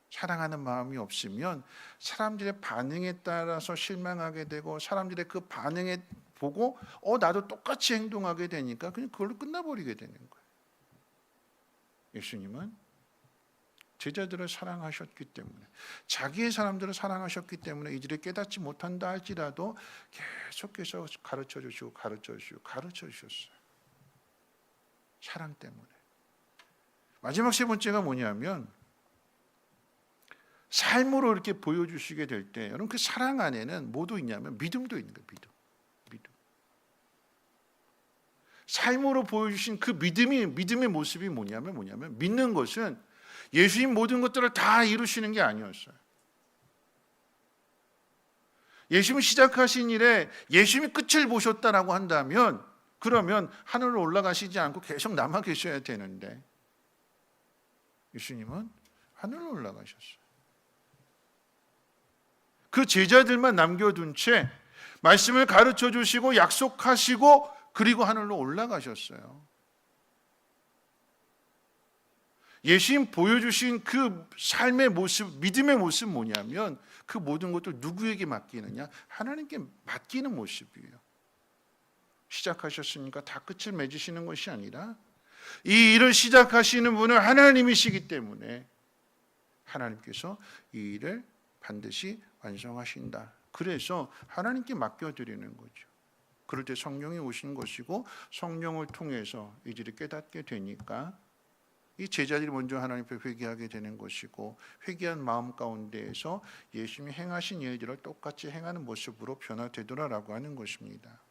사랑하는 마음이 없으면 사람들의 반응에 따라서 실망하게 되고 사람들의 그 반응에 보고 나도 똑같이 행동하게 되니까 그냥 그걸로 끝나버리게 되는 거예요. 예수님은 제자들을 사랑하셨기 때문에 자기의 사람들을 사랑하셨기 때문에 이들이 깨닫지 못한다 할지라도 계속해서 가르쳐 주시고 가르쳐 주셨어요. 사랑 때문에. 마지막 세 번째가 뭐냐면 삶으로 이렇게 보여주시게 될 때 여러분 그 사랑 안에는 뭐도 있냐면 믿음도 있는 거예요. 믿음. 삶으로 보여주신 그 믿음의 모습이 뭐냐면 믿는 것은 예수님 모든 것들을 다 이루시는 게 아니었어요. 예수님이 시작하신 일에 예수님이 끝을 보셨다라고 한다면 그러면 하늘로 올라가시지 않고 계속 남아 계셔야 되는데 예수님은 하늘로 올라가셨어요. 그 제자들만 남겨둔 채 말씀을 가르쳐 주시고 약속하시고 그리고 하늘로 올라가셨어요. 예수님 보여주신 그 삶의 모습, 믿음의 모습 뭐냐면 그 모든 것들 누구에게 맡기느냐? 하나님께 맡기는 모습이에요. 시작하셨으니까 다 끝을 맺으시는 것이 아니라 이 일을 시작하시는 분은 하나님이시기 때문에 하나님께서 이 일을 반드시 완성하신다. 그래서 하나님께 맡겨드리는 거죠. 그럴 때 성령이 오신 것이고 성령을 통해서 이 일을 깨닫게 되니까 이 제자들이 먼저 하나님 앞에 회개하게 되는 것이고 회개한 마음 가운데에서 예수님이 행하신 일들을 똑같이 행하는 모습으로 변화되더라라고 하는 것입니다.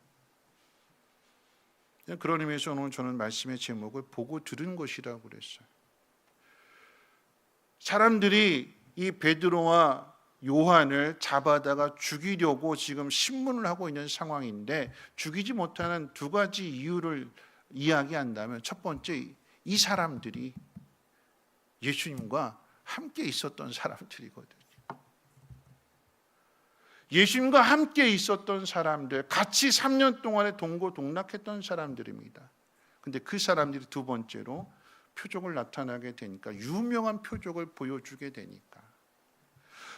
그런 의미에서 오늘 저는 말씀의 제목을 보고 들은 것이라고 그랬어요. 사람들이 이 베드로와 요한을 잡아다가 죽이려고 지금 신문을 하고 있는 상황인데 죽이지 못하는 두 가지 이유를 이야기한다면 첫 번째, 이 사람들이 예수님과 함께 있었던 사람들이거든요. 예수님과 함께 있었던 사람들, 같이 3년 동안에 동고동락했던 사람들입니다. 근데 그 사람들이 두 번째로 표적을 나타나게 되니까, 유명한 표적을 보여주게 되니까,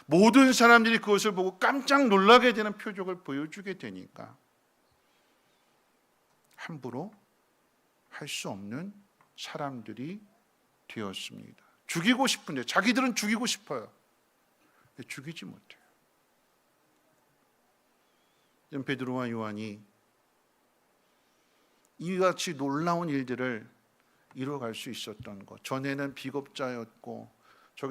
모든 사람들이 그것을 보고 깜짝 놀라게 되는 표적을 보여주게 되니까 함부로 할 수 없는 사람들이 되었습니다. 죽이고 싶은데, 자기들은 죽이고 싶어요. 근데 죽이지 못해요. 베드로와 요한이 이와 같이 놀라운 일들을 이뤄갈 수 있었던 것, 전에는 비겁자였고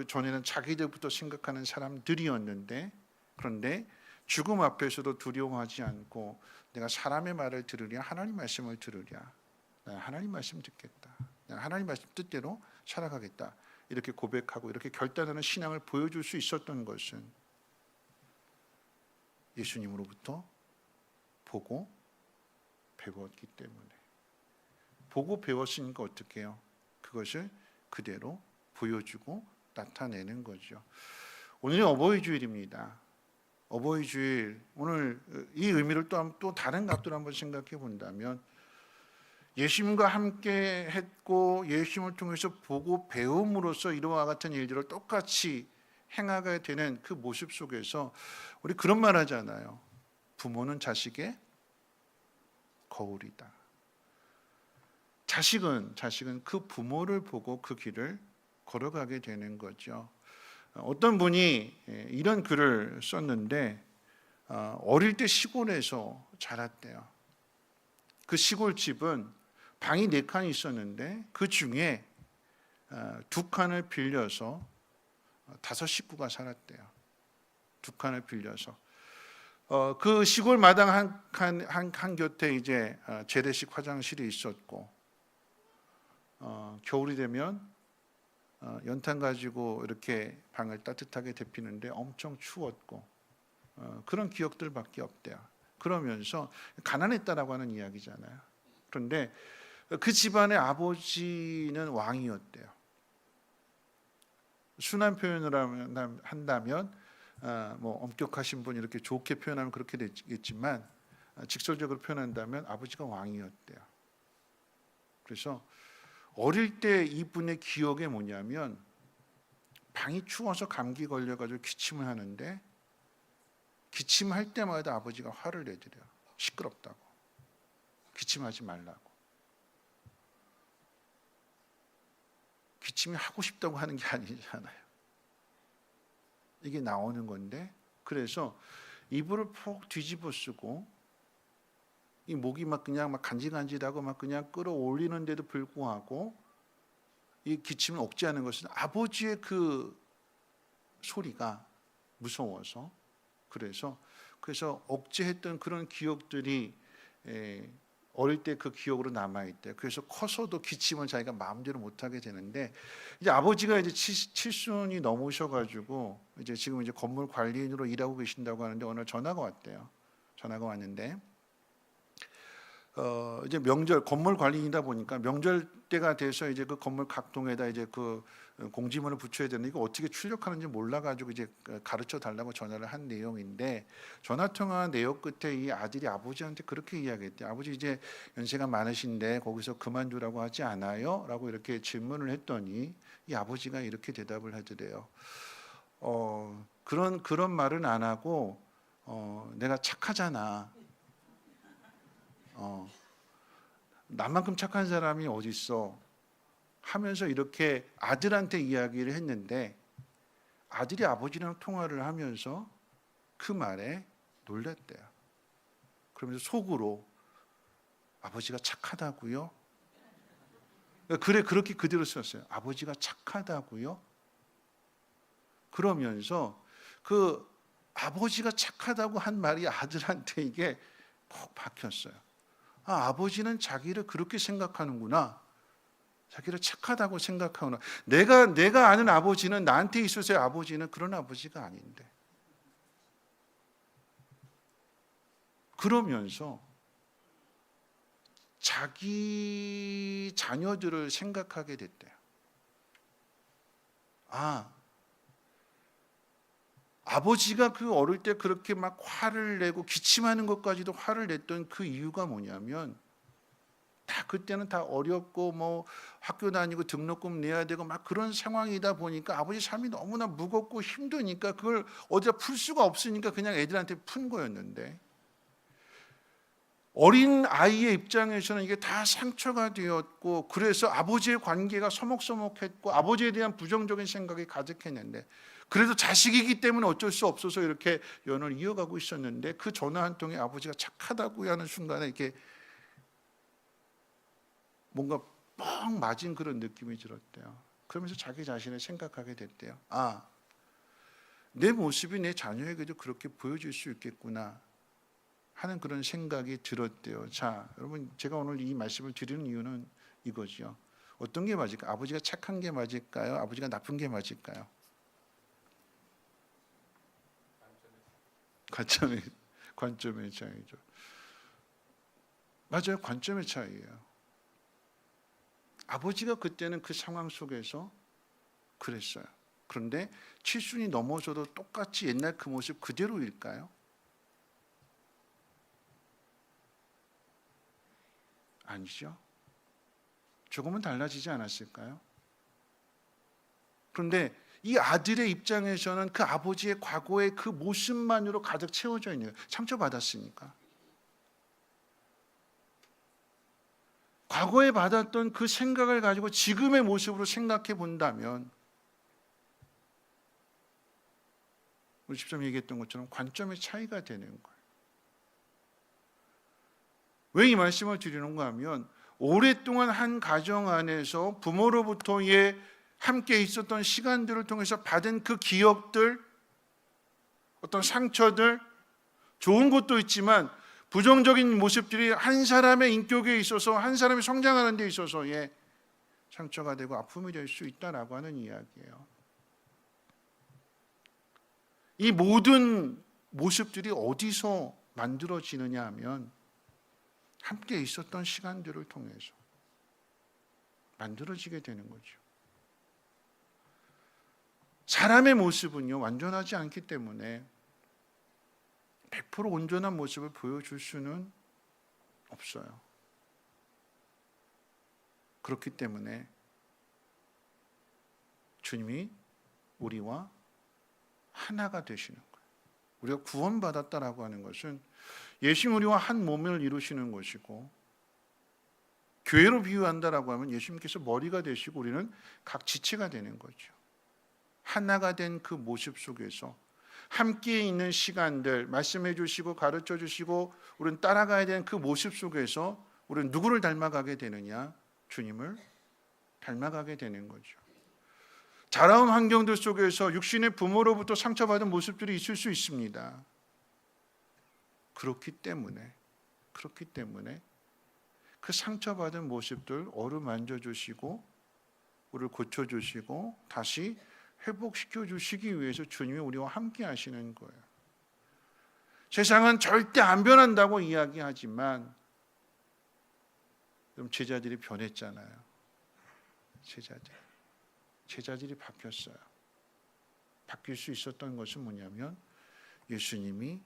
전에는 자기들부터 생각하는 사람들이었는데, 그런데 죽음 앞에서도 두려워하지 않고 내가 사람의 말을 들으랴 하나님 말씀을 들으랴, 내가 하나님 말씀 듣겠다, 내가 하나님 말씀 뜻대로 살아가겠다, 이렇게 고백하고 이렇게 결단하는 신앙을 보여줄 수 있었던 것은 예수님으로부터 보고 배웠기 때문에. 보고 배웠으니까 어떻게 해요? 그것을 그대로 보여주고 나타내는 거죠. 오늘이 어버이 주일입니다. 어버이 주일, 오늘 이 의미를 또 다른 각도로 한번 생각해 본다면, 예수님과 함께 했고 예수님을 통해서 보고 배움으로써 이와 같은 일들을 똑같이 행하게 되는 그 모습 속에서 우리 그런 말 하잖아요. 부모는 자식의 거울이다. 자식은 그 부모를 보고 그 길을 걸어가게 되는 거죠. 어떤 분이 이런 글을 썼는데, 어릴 때 시골에서 자랐대요. 그 시골집은 방이 4칸이 있었는데 그 중에 2칸을 빌려서 5 식구가 살았대요. 2칸을 빌려서 그 시골 마당 한 곁에 이제 재래식 화장실이 있었고, 겨울이 되면 연탄 가지고 이렇게 방을 따뜻하게 데피는데 엄청 추웠고, 그런 기억들밖에 없대요. 그러면서 가난했다라고 하는 이야기잖아요. 그런데 그 집안의 아버지는 왕이었대요. 순한 표현을 한다면 뭐 엄격하신 분 이렇게 좋게 표현하면 그렇게 되겠지만, 직설적으로 표현한다면 아버지가 왕이었대요. 그래서 어릴 때 이분의 기억이 뭐냐면, 방이 추워서 감기 걸려가지고 기침을 하는데 기침할 때마다 아버지가 화를 내드려요. 시끄럽다고, 기침하지 말라고. 기침이 하고 싶다고 하는 게 아니잖아요. 이게 나오는 건데, 그래서 이불을 푹 뒤집어 쓰고 이 목이 막 간질간질하고 막 그냥 끌어올리는데도 불구하고 이 기침을 억제하는 것은 아버지의 그 소리가 무서워서, 그래서 억제했던 그런 기억들이 어릴 때 그 기억으로 남아있대요. 그래서 커서도 기침을 자기가 마음대로 못하게 되는데, 이제 아버지가 이제 70순이 넘으셔가지고 이제 지금 이제 건물 관리인으로 일하고 계신다고 하는데, 어느 날 전화가 왔대요. 전화가 왔는데 이제 명절 건물 관리이다 보니까 명절 때가 돼서 이제 그 건물 각동에다 이제 그 공지문을 붙여야 되는데 이거 어떻게 출력하는지 몰라가지고 이제 가르쳐 달라고 전화를 한 내용인데, 전화 통화 내용 끝에 이 아들이 아버지한테 그렇게 이야기했대. 아버지 이제 연세가 많으신데 거기서 그만두라고 하지 않아요? 라고 이렇게 질문을 했더니 이 아버지가 이렇게 대답을 하더래요. 그런 말은 안 하고 내가 착하잖아. 나만큼 착한 사람이 어디 있어? 하면서 이렇게 아들한테 이야기를 했는데, 아들이 아버지랑 통화를 하면서 그 말에 놀랐대요. 그러면서 속으로 아버지가 착하다고요? 그래, 그렇게 그대로 썼어요. 아버지가 착하다고요? 그러면서 그 아버지가 착하다고 한 말이 아들한테 이게 콕 박혔어요. 아버지는 자기를 그렇게 생각하는구나. 자기를 착하다고 생각하구나. 내가 아는 아버지는, 나한테 있어서의 아버지는 그런 아버지가 아닌데. 그러면서 자기 자녀들을 생각하게 됐대요. 아버지가 그 어릴 때 그렇게 막 화를 내고 기침하는 것까지도 화를 냈던 그 이유가 뭐냐면, 다 그때는 다 어렵고 뭐 학교 다니고 등록금 내야 되고 막 그런 상황이다 보니까 아버지 삶이 너무나 무겁고 힘드니까 그걸 어디다 풀 수가 없으니까 그냥 애들한테 푼 거였는데, 어린 아이의 입장에서는 이게 다 상처가 되었고, 그래서 아버지의 관계가 서먹서먹했고 아버지에 대한 부정적인 생각이 가득했는데, 그래도 자식이기 때문에 어쩔 수 없어서 이렇게 연을 이어가고 있었는데, 그 전화 한 통에 아버지가 착하다고 하는 순간에 이렇게 뭔가 뻥 맞은 그런 느낌이 들었대요. 그러면서 자기 자신을 생각하게 됐대요. 내 모습이 내 자녀에게도 그렇게 보여줄 수 있겠구나 하는 그런 생각이 들었대요. 자, 여러분, 제가 오늘 이 말씀을 드리는 이유는 이거죠. 어떤 게 맞을까요? 아버지가 착한 게 맞을까요? 아버지가 나쁜 게 맞을까요? 관점의 차이죠. 맞아요. 관점의 차이예요. 아버지가 그때는 그 상황 속에서 그랬어요. 그런데 7순이 넘어서도 똑같이 옛날 그 모습 그대로일까요? 아니죠. 조금은 달라지지 않았을까요? 그런데 이 아들의 입장에서는 그 아버지의 과거의 그 모습만으로 가득 채워져 있는 거예요. 상처받았으니까. 과거에 받았던 그 생각을 가지고 지금의 모습으로 생각해 본다면, 우리 집사님 얘기했던 것처럼 관점의 차이가 되는 거예요. 왜 이 말씀을 드리는가 하면, 오랫동안 한 가정 안에서 부모로부터의 함께 있었던 시간들을 통해서 받은 그 기억들, 어떤 상처들, 좋은 것도 있지만 부정적인 모습들이 한 사람의 인격에 있어서, 한 사람이 성장하는 데 있어서의 상처가 되고 아픔이 될 수 있다라고 하는 이야기예요. 이 모든 모습들이 어디서 만들어지느냐 하면, 함께 있었던 시간들을 통해서 만들어지게 되는 거죠. 사람의 모습은요, 완전하지 않기 때문에 100% 온전한 모습을 보여줄 수는 없어요. 그렇기 때문에 주님이 우리와 하나가 되시는 거예요. 우리가 구원받았다라고 하는 것은 예수님 우리와 한 몸을 이루시는 것이고, 교회로 비유한다라고 하면 예수님께서 머리가 되시고 우리는 각 지체가 되는 거죠. 하나가 된 그 모습 속에서 함께 있는 시간들, 말씀해 주시고 가르쳐 주시고 우리는 따라가야 되는 그 모습 속에서 우리는 누구를 닮아가게 되느냐? 주님을 닮아가게 되는 거죠. 자라온 환경들 속에서 육신의 부모로부터 상처받은 모습들이 있을 수 있습니다. 그렇기 때문에 그 상처받은 모습들 어루만져 주시고 우리를 고쳐 주시고 다시 회복시켜 주시기 위해서 주님이 우리와 함께 하시는 거예요. 세상은 절대 안 변한다고 이야기하지만 그럼 제자들이 변했잖아요. 제자들이 바뀌었어요. 바뀔 수 있었던 것은 뭐냐면 예수님이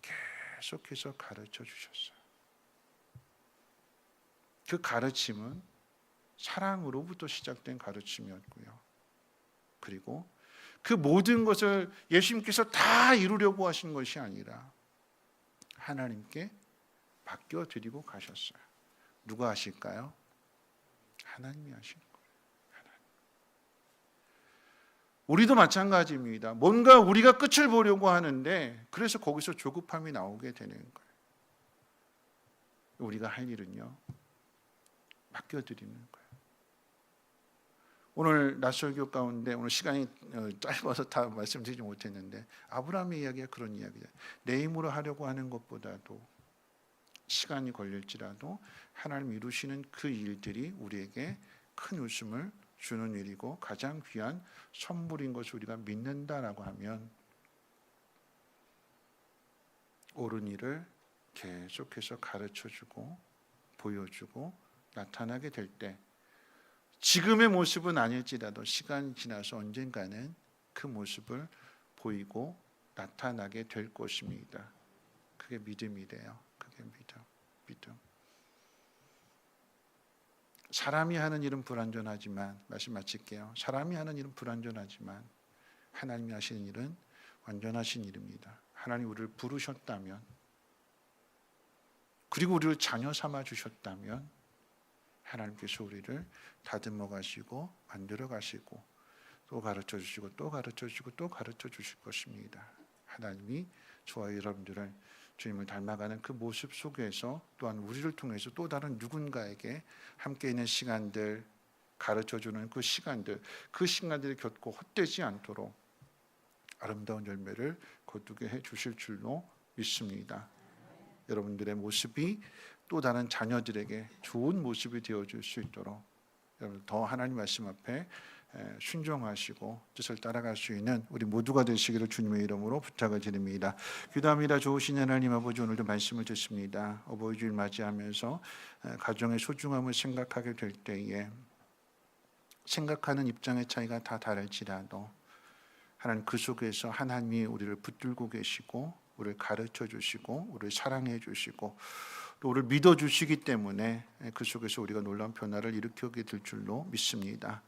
계속해서 가르쳐 주셨어요. 그 가르침은 사랑으로부터 시작된 가르침이었고요. 그리고 그 모든 것을 예수님께서 다 이루려고 하신 것이 아니라 하나님께 맡겨드리고 가셨어요. 누가 하실까요? 하나님이 하실 거예요. 하나님. 우리도 마찬가지입니다. 뭔가 우리가 끝을 보려고 하는데 그래서 거기서 조급함이 나오게 되는 거예요. 우리가 할 일은요, 맡겨드리는 거예요. 오늘 낮설교 가운데 오늘 시간이 짧아서 다 말씀드리지 못했는데 아브라함의 이야기가 그런 이야기예요. 내 힘으로 하려고 하는 것보다도 시간이 걸릴지라도 하나님 이루시는 그 일들이 우리에게 큰 웃음을 주는 일이고 가장 귀한 선물인 것을 우리가 믿는다라고 하면 옳은 일을 계속해서 가르쳐주고 보여주고 나타나게 될 때 지금의 모습은 아닐지라도 시간이 지나서 언젠가는 그 모습을 보이고 나타나게 될 것입니다. 그게 믿음이래요. 그게 믿음. 사람이 하는 일은 불완전하지만, 말씀 마칠게요. 사람이 하는 일은 불완전하지만 하나님이 하시는 일은 완전하신 일입니다. 하나님 우리를 부르셨다면, 그리고 우리를 자녀 삼아 주셨다면 하나님께서 우리를 다듬어 가시고 만들어 가시고 또 가르쳐 주시고 또 가르쳐 주시고 또 가르쳐 주실 것입니다. 하나님이 저와 여러분들을 주님을 닮아가는 그 모습 속에서 또한 우리를 통해서 또 다른 누군가에게 함께 있는 시간들, 가르쳐주는 그 시간들이 결코 헛되지 않도록 아름다운 열매를 거두게 해 주실 줄로 믿습니다. 여러분들의 모습이 또 다른 자녀들에게 좋은 모습이 되어줄 수 있도록 여러분 더 하나님 말씀 앞에 순종하시고 뜻을 따라갈 수 있는 우리 모두가 되시기를 주님의 이름으로 부탁을 드립니다. 기도합니다. 좋으신 하나님 아버지, 오늘도 말씀을 듣습니다. 어버이 주일 맞이하면서 가정의 소중함을 생각하게 될 때에 생각하는 입장의 차이가 다 다를지라도 하나님 그 속에서 하나님이 우리를 붙들고 계시고 우리를 가르쳐 주시고 우리를 사랑해 주시고 또 우리를 믿어 주시기 때문에 그 속에서 우리가 놀라운 변화를 일으키게 될 줄로 믿습니다.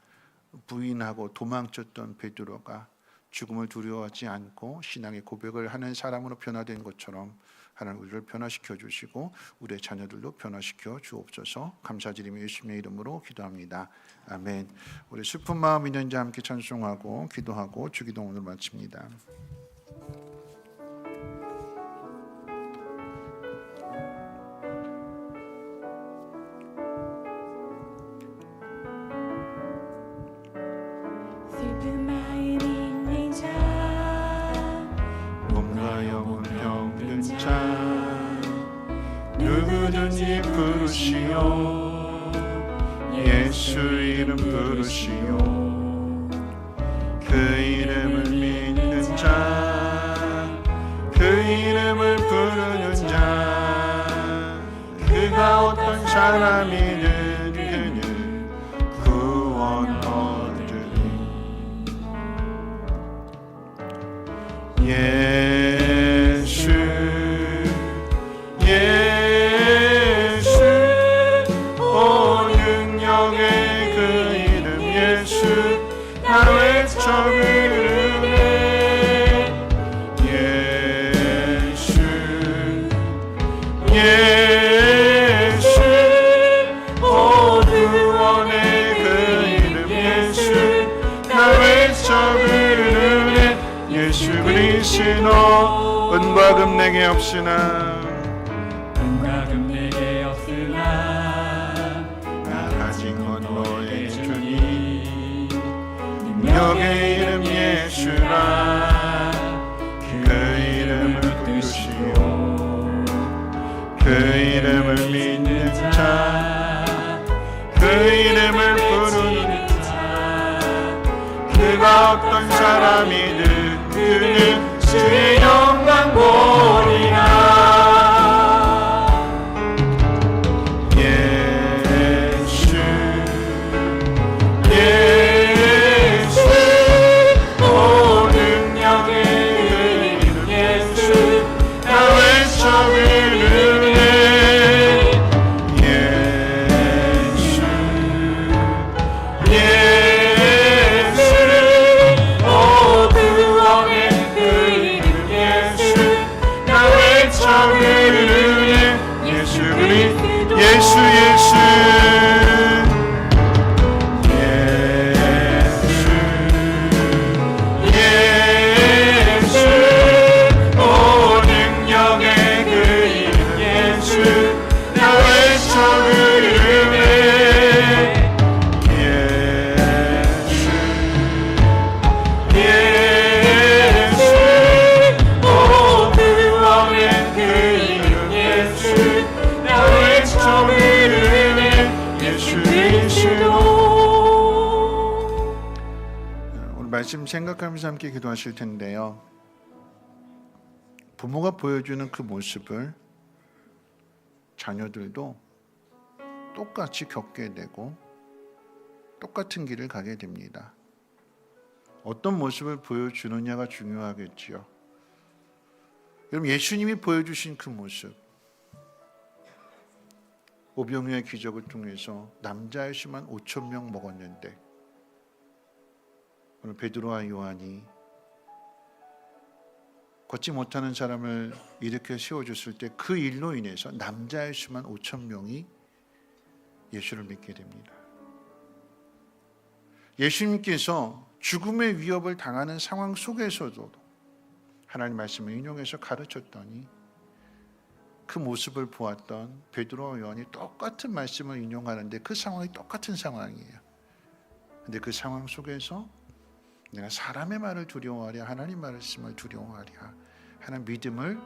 부인하고 도망쳤던 베드로가 죽음을 두려워하지 않고 신앙의 고백을 하는 사람으로 변화된 것처럼 하나님 우리를 변화시켜 주시고 우리의 자녀들도 변화시켜 주옵소서. 감사드리며 예수님의 이름으로 기도합니다. 아멘. 우리 슬픈 마음 있는 자 함께 찬송하고 기도하고 주기도 오늘 마칩니다. 슬픈 마음 있는 자 몸과 영혼 병든 자 누구든지 부르시오 예수 이름 부르시오 그 이름을 믿는 자 그 이름을 부르는 자 그가 어떤 사람이든 그는 구원 얻으리 예수 오 능력의 그 이름 예수 나 외쳐 부르네 예수 오 구원의 그 이름 예수 나 외쳐 부르네 예수 그리스도 은과 금 내게 없으나 은과 금 내게 없으나 나 가진 건 너의 주님 능력의 이름 예수라 그 이름을 부르시오 그 이름을 믿는 자 그 이름을 부르는 자 그가 어떤 사람이든 그는 주의 영광 보리라 예수 말씀 생각하면서 함께 기도하실 텐데요. 부모가 보여주는 그 모습을 자녀들도 똑같이 겪게 되고 똑같은 길을 가게 됩니다. 어떤 모습을 보여주느냐가 중요하겠지요. 여러분, 예수님이 보여주신 그 모습, 오병이어의 기적을 통해서 남자의 수만 5천 명 먹었는데 오늘 베드로와 요한이 걷지 못하는 사람을 일으켜 세워줬을 때 그 일로 인해서 남자의 수만 5천 명이 예수를 믿게 됩니다. 예수님께서 죽음의 위협을 당하는 상황 속에서도 하나님 말씀을 인용해서 가르쳤더니 그 모습을 보았던 베드로와 요한이 똑같은 말씀을 인용하는데 그 상황이 똑같은 상황이에요. 근데 그 상황 속에서 내가 사람의 말을 두려워하랴 하나님 말씀을 두려워하랴 하는 믿음을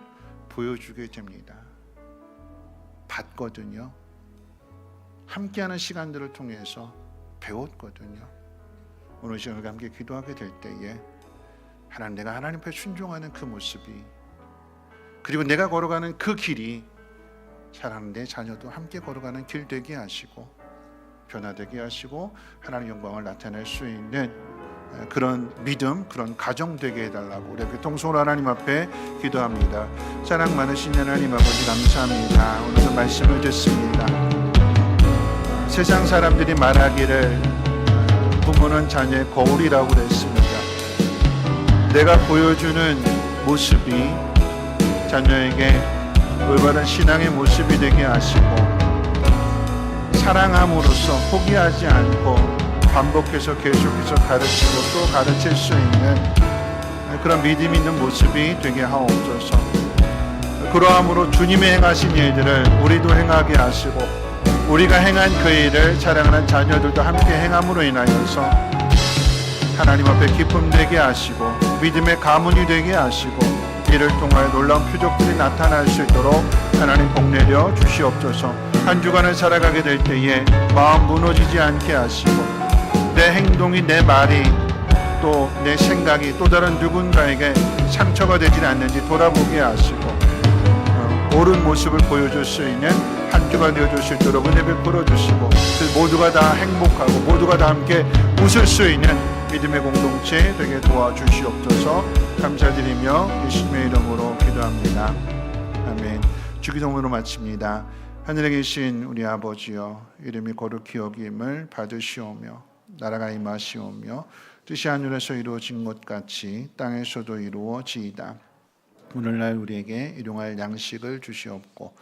보여주게 됩니다. 봤거든요. 함께하는 시간들을 통해서 배웠거든요. 오늘 시간을 함께 기도하게 될 때에 하나님, 내가 하나님 앞에 순종하는 그 모습이, 그리고 내가 걸어가는 그 길이 사랑하는 내 자녀도 함께 걸어가는 길 되게 하시고 변화되게 하시고 하나님의 영광을 나타낼 수 있는 그런 믿음, 그런 가정 되게 해달라고 우리 통성으로 하나님 앞에 기도합니다. 사랑 많으신 하나님 아버지 감사합니다. 오늘도 말씀을 듣습니다. 세상 사람들이 말하기를 부모는 자녀의 거울이라고 그랬습니다. 내가 보여주는 모습이 자녀에게 올바른 신앙의 모습이 되게 하시고 사랑함으로써 포기하지 않고 반복해서 계속해서 가르치고 또 가르칠 수 있는 그런 믿음 있는 모습이 되게 하옵소서. 그러함으로 주님이 행하신 일들을 우리도 행하게 하시고 우리가 행한 그 일을 사랑하는 자녀들도 함께 행함으로 인하여서 하나님 앞에 기쁨 되게 하시고 믿음의 가문이 되게 하시고 이를 통하여 놀라운 표적들이 나타날 수 있도록 하나님 복내려 주시옵소서. 한 주간을 살아가게 될 때에 마음 무너지지 않게 하시고 내 행동이, 내 말이, 또 내 생각이 또 다른 누군가에게 상처가 되지 않는지 돌아보게 하시고 옳은 모습을 보여줄 수 있는 한 주가 되어줄 수 있도록 은혜 베풀어 주시고 모두가 다 행복하고 모두가 다 함께 웃을 수 있는 믿음의 공동체 되게 도와주시옵소서. 감사드리며 예수님의 이름으로 기도합니다. 아멘. 주기도문으로 마칩니다. 하늘에 계신 우리 아버지여, 이름이 거룩히 여김을 받으시오며 나라가 임하시오며 뜻이 하늘에서 이루어진 것 같이 땅에서도 이루어지이다. 오늘날 우리에게 일용할 양식을 주시옵고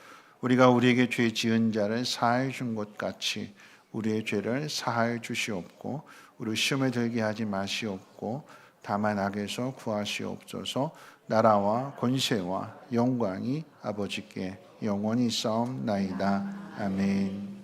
우리가 우리에게 죄 지은 자를 사하여 준 것 같이 우리의 죄를 사하여 주시옵고 우리 시험에 들게 하지 마시옵고 다만 악에서 구하시옵소서. 나라와 권세와 영광이 아버지께 영원히 있사옵나이다. 아멘.